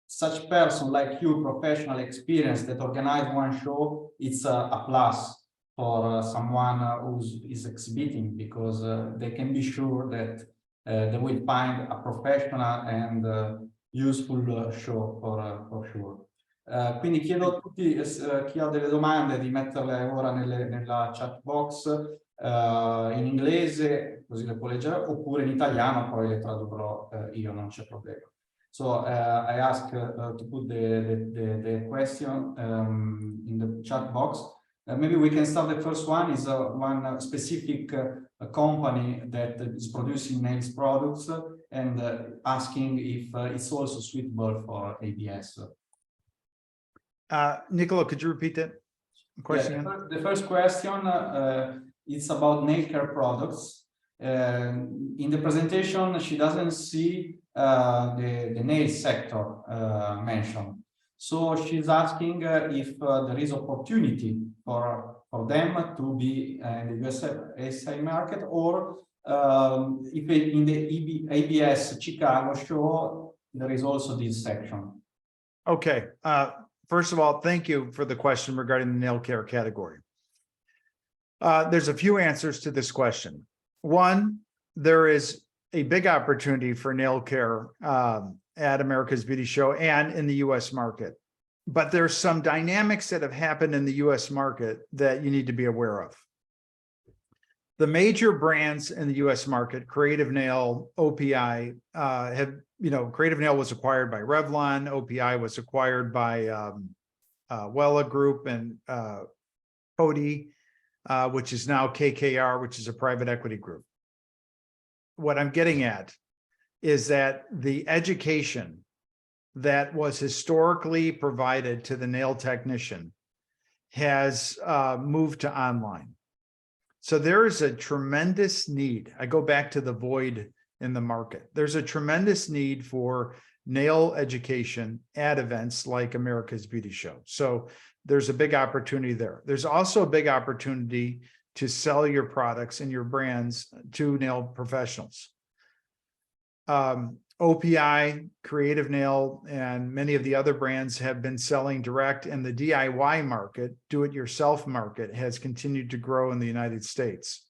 such person like you, professional experience that organize one show, it's a plus for someone who is exhibiting, because they can be sure that they will find a professional and useful show for sure. Quindi chiedo a tutti chi ha delle domande di metterle ora nella chat box in inglese, così le può leggere, oppure in italiano, poi le tradurrò io, non c'è problema. So I ask to put the question in the chat box. Maybe we can start. The first one is one specific company that is producing nails products and asking if it's also suitable for ABS. Nicolò, could you repeat that question? Yeah, the first question, it's about nail care products. In the presentation, she doesn't see the nail sector mentioned. So she's asking if there is opportunity for them to be in the USA market, or if in the ABS Chicago show there is also this section. Okay. First of all, thank you for the question regarding the nail care category. There's a few answers to this question. One, there is a big opportunity for nail care at America's Beauty Show and in the US market. But there's some dynamics that have happened in the US market that you need to be aware of. The major brands in the US market, Creative Nail, OPI, Creative Nail was acquired by Revlon, OPI was acquired by Wella Group and Coty, which is now KKR, which is a private equity group. What I'm getting at is that the education that was historically provided to the nail technician has moved to online. So there is a tremendous need. I go back to the void in the market. There's a tremendous need for nail education at events like America's Beauty Show. So there's a big opportunity there. There's also a big opportunity to sell your products and your brands to nail professionals. OPI, Creative Nail, and many of the other brands have been selling direct, and the DIY market, do-it-yourself market, has continued to grow in the United States.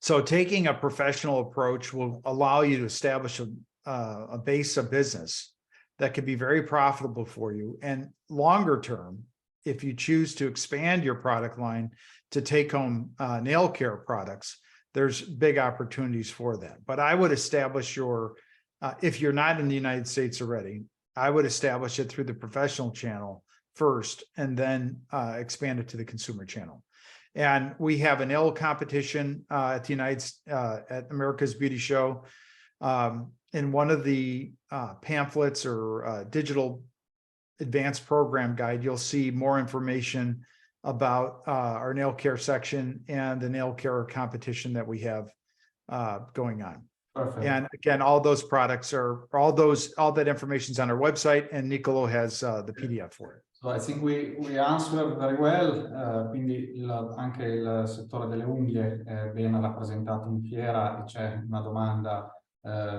So taking a professional approach will allow you to establish a base of business that could be very profitable for you. And longer term, if you choose to expand your product line to take home nail care products, there's big opportunities for that. But I would establish your, if you're not in the United States already, I would establish it through the professional channel first, and then expand it to the consumer channel. And we have a nail competition at America's Beauty Show. In one of the pamphlets or digital advanced program guide, you'll see more information about our nail care section and the nail care competition that we have going on. Perfect. And again, all those products are, all that information's on our website, and Nicolò has the PDF for it. So I think we answered very well, quindi anche il settore delle unghie è ben rappresentato in fiera, e c'è una domanda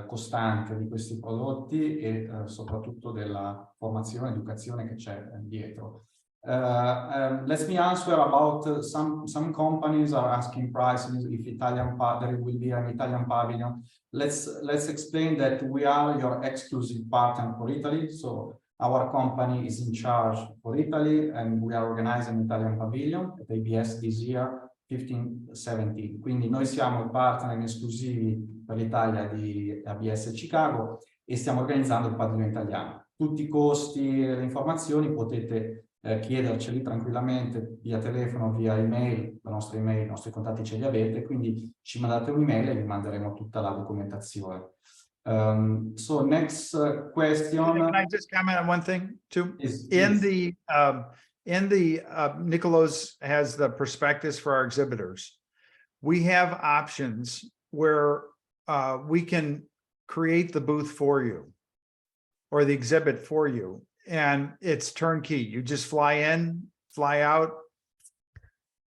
costante di questi prodotti e soprattutto della formazione e educazione che c'è dietro. Let me answer about some companies are asking prices if there will be an Italian pavilion. Let's explain that we are your exclusive partner for Italy. So our company is in charge for Italy, and we are organizing an Italian pavilion at ABS this year, 15-17. Quindi noi siamo il partner esclusivi per l'Italia di ABS Chicago e stiamo organizzando il padiglione italiano. Tutti i costi e le informazioni potete chiederceli tranquillamente via telefono, via email, la nostra email, i nostri contatti ce li avete, quindi ci mandate un'email e vi manderemo tutta la documentazione. So next question. Can I just comment on one thing too? In the Nicolò's has the prospectus for our exhibitors. We have options where we can create the booth for you or the exhibit for you, and it's turnkey. You just fly in, fly out,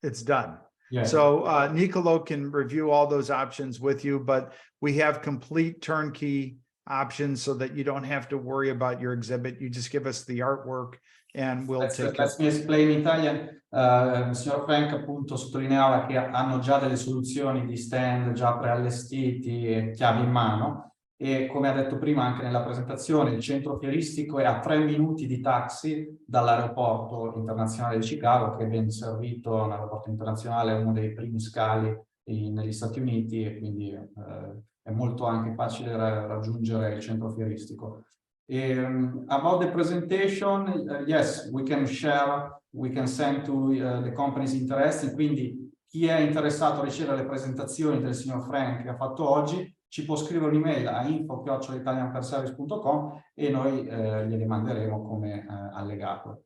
it's done. Yeah. So Nicolò can review all those options with you, but we have complete turnkey options so that you don't have to worry about your exhibit. You just give us the artwork and we'll take it. Let me explain in Italian. Il signor Frank appunto sottolineava che hanno già delle soluzioni di stand già preallestiti e chiavi in mano, e come ha detto prima anche nella presentazione, il centro fieristico è a 3 minuti di taxi dall'aeroporto internazionale di Chicago, che è ben servito. L'aeroporto internazionale è uno dei primi scali negli Stati Uniti, e quindi è molto anche facile raggiungere il centro fieristico. About the presentation, yes, we can share, we can send to the companies interested. Quindi chi è interessato a ricevere le presentazioni del signor Frank che ha fatto oggi ci può scrivere un'email a info@italianperservice.com e noi gliele manderemo come allegato.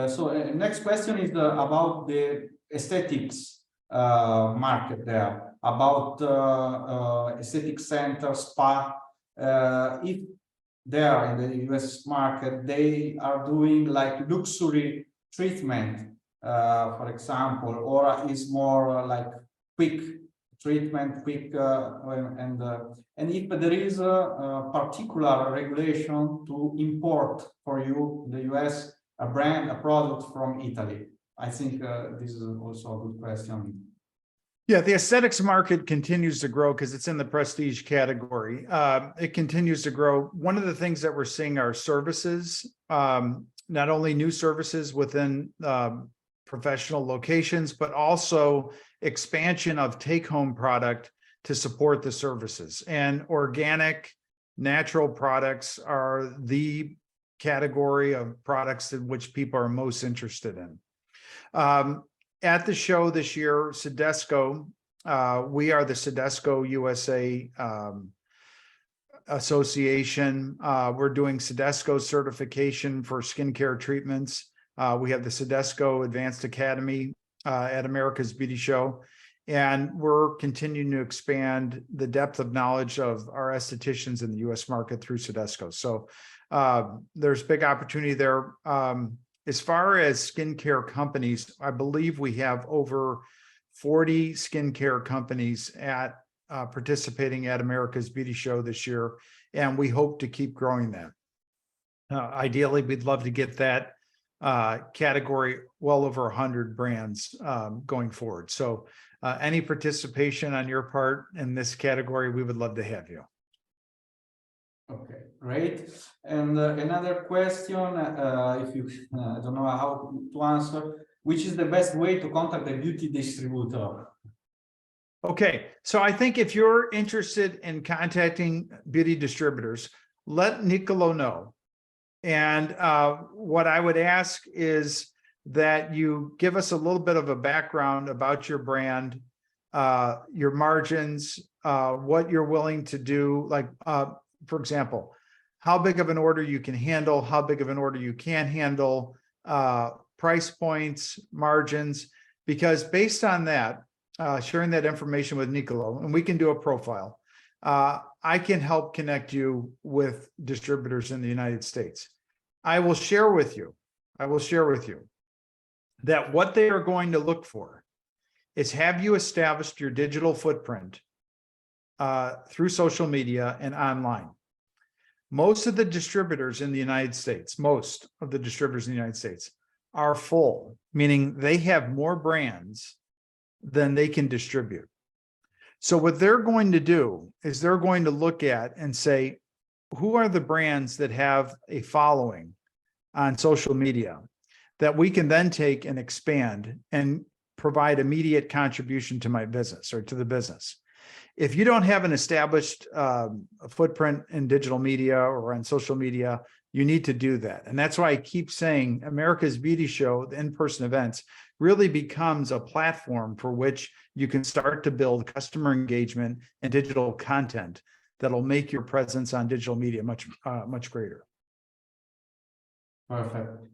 So next question is about the aesthetics market there. about aesthetic center, spa. If there in the US market, they are doing like luxury treatment, for example, or is more like quick treatment, and if there is a particular regulation to import for you in the US a product from Italy. I think this is also a good question. Yeah, the aesthetics market continues to grow because it's in the prestige category. It continues to grow. One of the things that we're seeing are services, not only new services within professional locations, but also expansion of take-home product to support the services. And organic, natural products are the category of products in which people are most interested in. At the show this year, Sedesco, we are the Sedesco USA Association. We're doing Sedesco certification for skincare treatments. We have the Sedesco Advanced Academy at America's Beauty Show, and we're continuing to expand the depth of knowledge of our estheticians in the US market through Sedesco. So there's big opportunity there. As far as skincare companies, I believe we have over 40 skincare companies at participating at America's Beauty Show this year, and we hope to keep growing that. Ideally, we'd love to get that category well over 100 brands going forward. So any participation on your part in this category, we would love to have you. Okay, great. And another question, if you I don't know how to answer, which is the best way to contact a beauty distributor? Okay, so I think if you're interested in contacting beauty distributors, let Nicolò know. And what I would ask is that you give us a little bit of a background about your brand, your margins, what you're willing to do, like, for example, how big of an order you can handle, how big of an order you can't handle, price points, margins, because based on that, sharing that information with Nicolò, and we can do a profile, I can help connect you with distributors in the United States. I will share with you that what they are going to look for is, have you established your digital footprint through social media and online? Most of the distributors in the United States, are full, meaning they have more brands than they can distribute. So what they're going to do is they're going to look at and say, who are the brands that have a following on social media that we can then take and expand and provide immediate contribution to my business or to the business. If you don't have an established footprint in digital media or on social media, you need to do that. And that's why I keep saying America's Beauty Show, the in-person events, really becomes a platform for which you can start to build customer engagement and digital content that'll make your presence on digital media much greater. Perfect.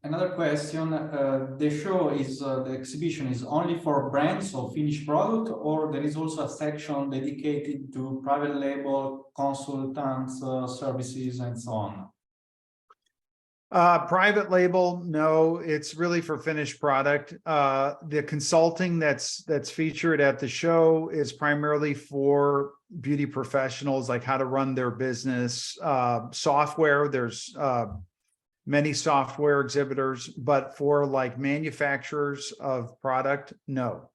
Another question, the show is, the exhibition is only for brands or finished product, or there is also a section dedicated to private label, consultants, services, and so on? Private label, no, it's really for finished product. The consulting that's featured at the show is primarily for beauty professionals, like how to run their business. Software, there's many software exhibitors, but for like manufacturers of product, no.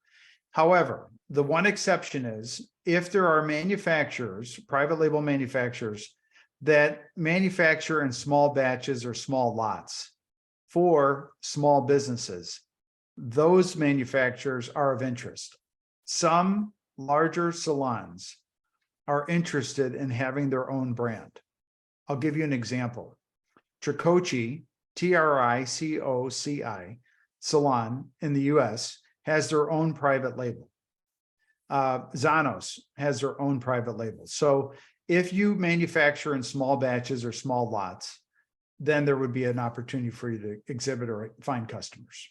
However, the one exception is if there are manufacturers, private label manufacturers, that manufacture in small batches or small lots for small businesses, those manufacturers are of interest. Some larger salons are interested in having their own brand. I'll give you an example. Tricoci, Tricoci salon in the US has their own private label. Zanos has their own private label. So if you manufacture in small batches or small lots, then there would be an opportunity for you to exhibit or find customers.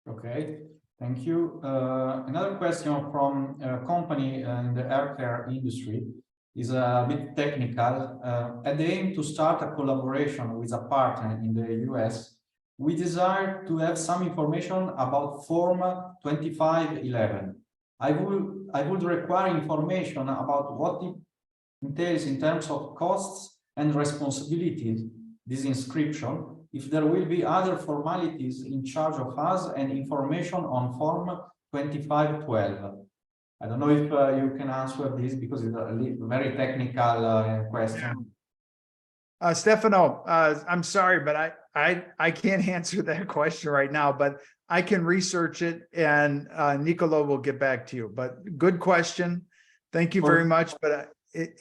Okay. Thank you. Another question from a company in the hair care industry is a bit technical. At the aim to start a collaboration with a partner in the US, we desire to have some information about Form 2511. I would require information about what it entails in terms of costs and responsibilities, this inscription, if there will be other formalities in charge of us, and information on Form 2512. I don't know if you can answer this because it's a very technical question. Stefano, I'm sorry, but I can't answer that question right now, but I can research it, and Nicolò will get back to you. But good question. Thank you very much. But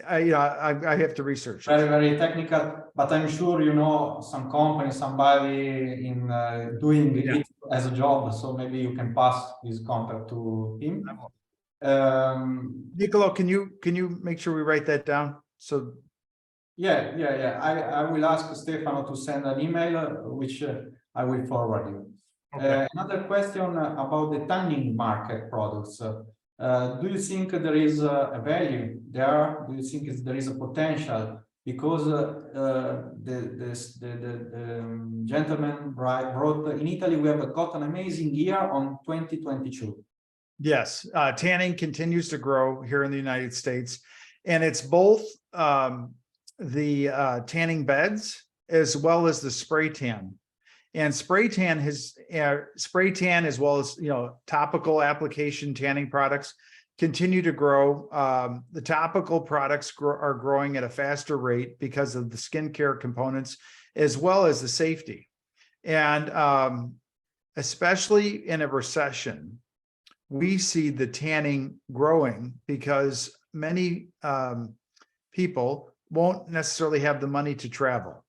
I have to research it. Very, very technical, but I'm sure you know some company, somebody in doing it as a job, so maybe you can pass this contact to him. Nicolò, can you make sure we write that down? So yeah. I will ask Stefano to send an email, which I will forward you. Okay. Another question about the tanning market products. Do you think there is a value there? Do you think there is a potential? Because the gentleman wrote, in Italy, we have got an amazing year on 2022. Yes, tanning continues to grow here in the United States, and it's both the tanning beds as well as the spray tan. And spray tan as well as topical application tanning products continue to grow. The topical products are growing at a faster rate because of the skincare components as well as the safety. And especially in a recession, we see the tanning growing because many people won't necessarily have the money to travel.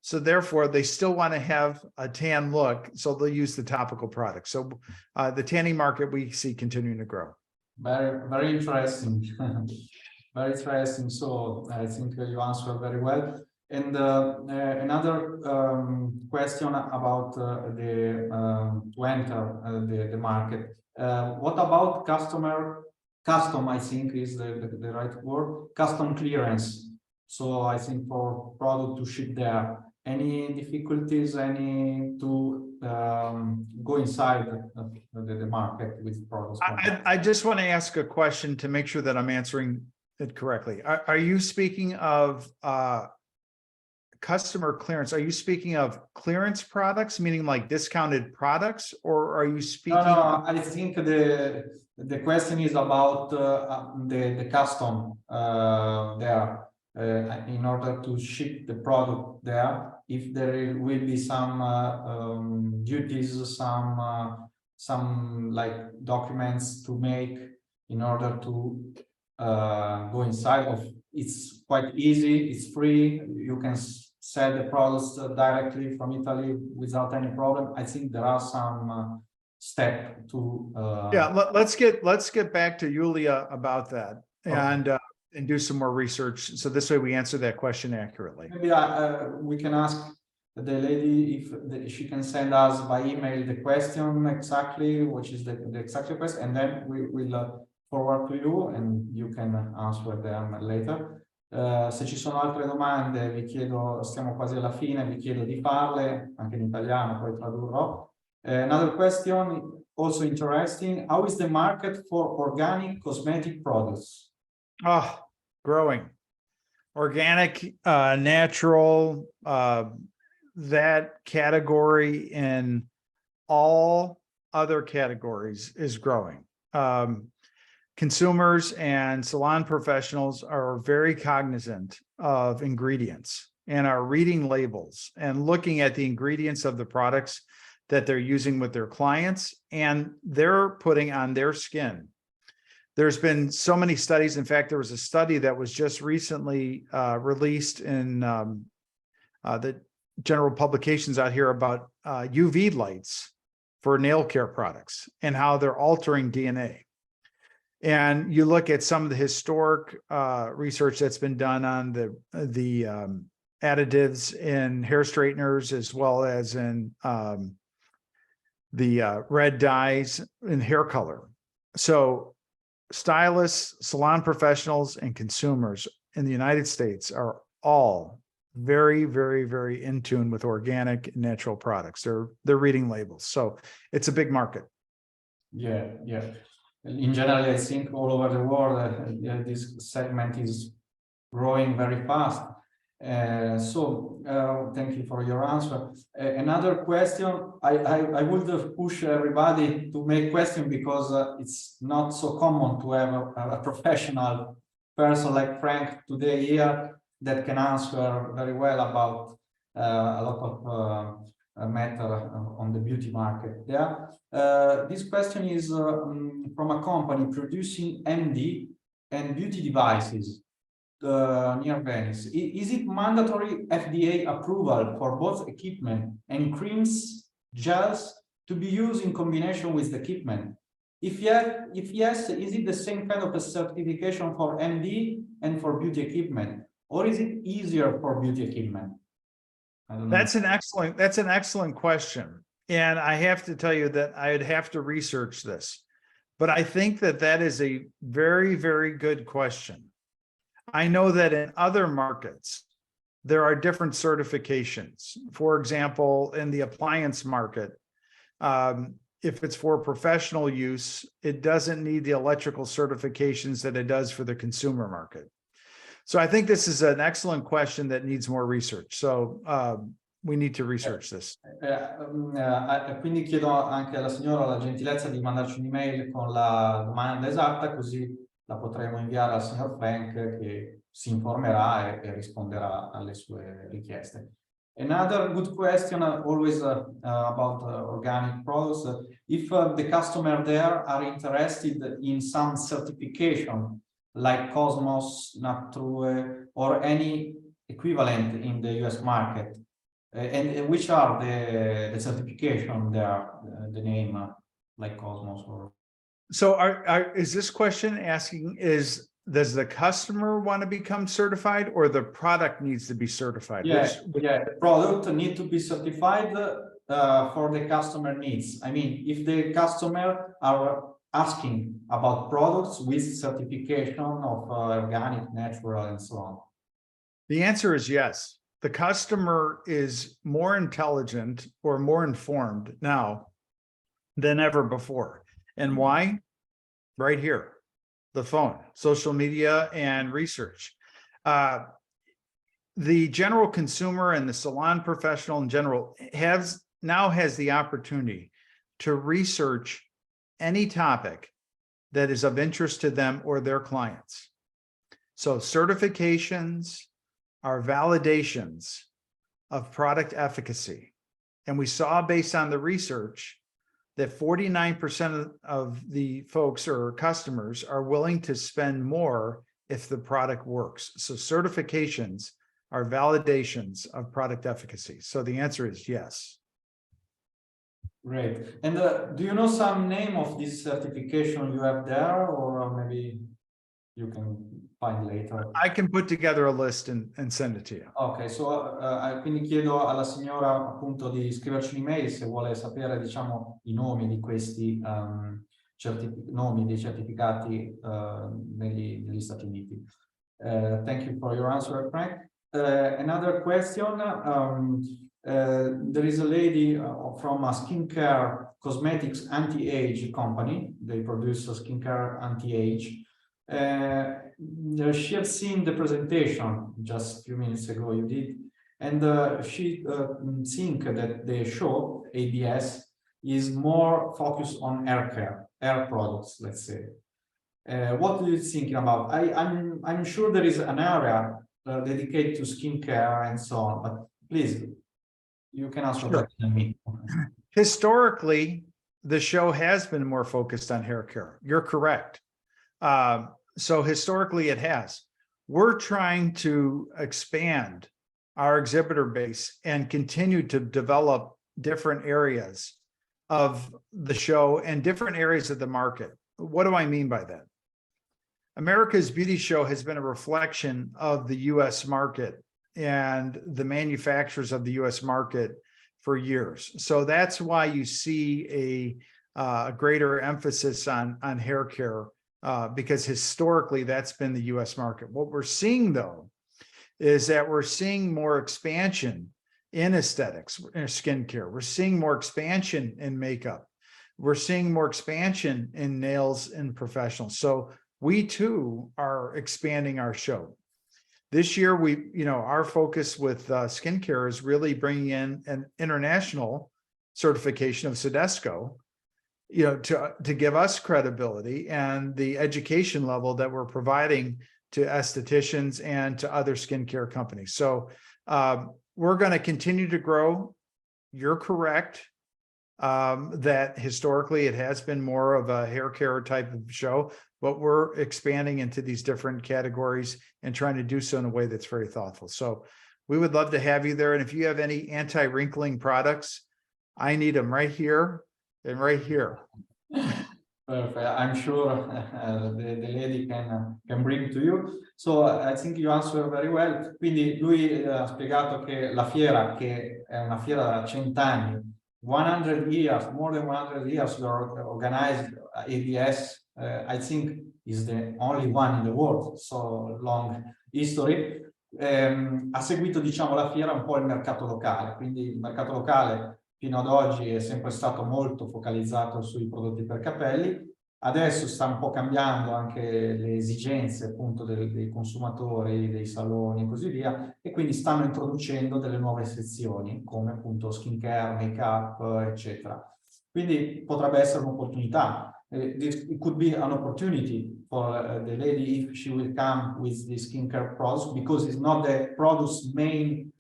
So therefore, they still want to have a tan look, so they'll use the topical products. So the tanning market we see continuing to grow. Very, very interesting. Very interesting. So I think you answered very well. And another question about to enter the market. What about custom, I think is the right word, custom clearance. So I think for product to ship there, any difficulties, any to go inside the market with products? I just want to ask a question to make sure that I'm answering it correctly. Are you speaking of customer clearance? Are you speaking of clearance products, meaning like discounted products, or are you speaking? No, I think the question is about the custom there. In order to ship the product there, if there will be some duties, some like documents to make in order to go inside of. It's quite easy, it's free, you can sell the products directly from Italy without any problem. I think there are some steps to let's get back to Julia about that. Okay. And do some more research, so this way we answer that question accurately. Maybe we can ask the lady if she can send us by email the question exactly, which is the exact question, and then we will forward to you and you can answer them later. Se ci sono altre domande vi chiedo, stiamo quasi alla fine, vi chiedo di farle anche in italiano, poi tradurrò. Another question, also interesting, how is the market for organic cosmetic products? Growing. Organic, natural, that category and all other categories is growing. Consumers and salon professionals are very cognizant of ingredients and are reading labels and looking at the ingredients of the products that they're using with their clients and they're putting on their skin. There's been so many studies. In fact, there was a study that was just recently released in the general publications out here about UV lights for nail care products and how they're altering DNA. And you look at some of the historic research that's been done on the additives in hair straighteners as well as in red dyes and hair color. So stylists, salon professionals, and consumers in the United States are all very, very, very in tune with organic and natural products. They're reading labels. So it's a big market. Yeah, yeah. In general, I think all over the world, this segment is growing very fast. Thank you for your answer. Another question, I would push everybody to make question because it's not so common to have a professional person like Frank today here that can answer very well about a lot of matter on the beauty market. Yeah. This question is from a company producing MD and beauty devices near Venice. Is it mandatory FDA approval for both equipment and creams, gels to be used in combination with the equipment? If yes, is it the same kind of a certification for MD and for beauty equipment, or is it easier for beauty equipment? I don't know. That's an excellent question. And I have to tell you that I'd have to research this, but I think that is a very, very good question. I know that in other markets, there are different certifications. For example, in the appliance market, if it's for professional use, it doesn't need the electrical certifications that it does for the consumer market. So I think this is an excellent question that needs more research. So we need to research this. Quindi chiedo anche alla signora la gentilezza di mandarci un'email con la domanda esatta, così la potremo inviare al signor Frank che si informerà e risponderà alle sue richieste. Another good question always about organic products. If the customer there are interested in some certification like Cosmos, Natrue, or any equivalent in the US market, and which are the certification there, the name like Cosmos or... So is this question asking does the customer want to become certified or the product needs to be certified? Yeah, the product need to be certified for the customer needs. I mean, if the customer are asking about products with certification of organic, natural, and so on. The answer is yes. The customer is more intelligent or more informed now than ever before. And why? Right here, the phone, social media, and research. The general consumer and the salon professional in general now has the opportunity to research any topic that is of interest to them or their clients. So certifications are validations of product efficacy. And we saw based on the research that 49% of the folks or customers are willing to spend more if the product works. So certifications are validations of product efficacy. So the answer is yes. Great. And do you know some name of this certification you have there, or maybe you can find later? I can put together a list and send it to you. Ok, so quindi chiedo alla signora appunto di scriverci un'email se vuole sapere, diciamo, i nomi di questi nomi dei certificati negli Stati Uniti. Thank you for your answer, Frank. Another question. There is a lady from a skincare cosmetics anti-age company. They produce a skincare anti-age. She has seen the presentation just a few minutes ago you did, and she think that the show ABS is more focused on hair products, let's say. What do you think about? I'm sure there is an area dedicated to skincare and so on, but please, you can answer better than me. Historically, the show has been more focused on hair care. You're correct. So historically it has. We're trying to expand our exhibitor base and continue to develop different areas of the show and different areas of the market. What do I mean by that? America's Beauty Show has been a reflection of the US market and the manufacturers of the US market for years. So that's why you see a greater emphasis on hair care, because historically that's been the US market. What we're seeing though is that we're seeing more expansion in aesthetics, in skincare. We're seeing more expansion in makeup. We're seeing more expansion in nails and professionals. So we too are expanding our show. This year, our focus with skincare is really bringing in an international certification of Sodexo, to give us credibility and the education level that we're providing to estheticians and to other skincare companies. So we're going to continue to grow. You're correct that historically it has been more of a hair care type of show, but we're expanding into these different categories and trying to do so in a way that's very thoughtful. So we would love to have you there. And if you have any anti-wrinkling products, I need them right here and right here. Perfect. I'm sure the lady can bring to you. So I think you answer very well. Quindi lui ha spiegato che la fiera, che è una fiera da 100 anni, 100 years, more than 100 years, you are organized ABS, I think is the only one in the world, so long history. Ha seguito, diciamo, la fiera un po' il mercato locale, quindi il mercato locale fino ad oggi è sempre stato molto focalizzato sui prodotti per capelli. Adesso sta un po' cambiando anche le esigenze appunto dei consumatori, dei saloni e così via, e quindi stanno introducendo delle nuove sezioni come appunto skincare, make-up, eccetera. Quindi potrebbe essere un'opportunità. It could be an opportunity for the lady if she will come with the skincare products, because it's not the product's main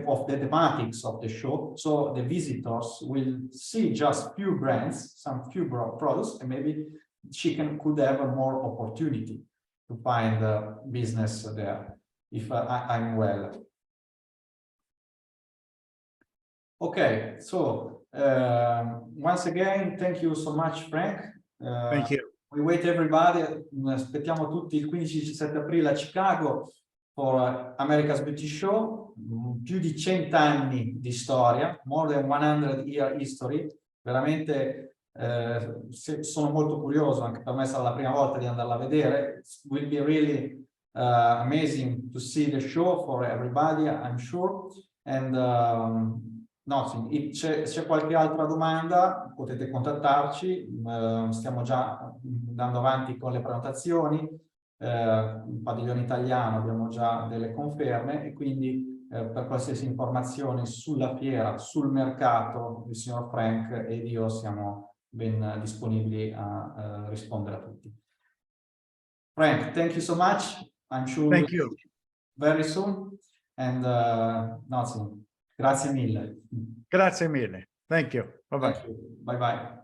of the thematics of the show. So the visitors will see just few brands, some few products, and maybe she could have a more opportunity to find business there if I'm well. Okay, so once again, thank you so much, Frank. Thank you. We wait everybody. Aspettiamo tutti il 15-17 aprile a Chicago for America's Beauty Show. Più di 100 anni di storia, more than 100 year history. Veramente sono molto curioso, anche per me sarà la prima volta di andarla a vedere. It will be really amazing to see the show for everybody, I'm sure. And c'è qualche altra domanda, potete contattarci. Stiamo già andando avanti con le prenotazioni. Il padiglione italiano abbiamo già delle conferme, e quindi per qualsiasi informazione sulla fiera, sul mercato, il signor Frank ed io siamo ben disponibili a rispondere a tutti. Frank, thank you so much. I'm sure Thank you. Very soon. And grazie mille. Grazie mille. Thank you. Bye-bye. Bye bye.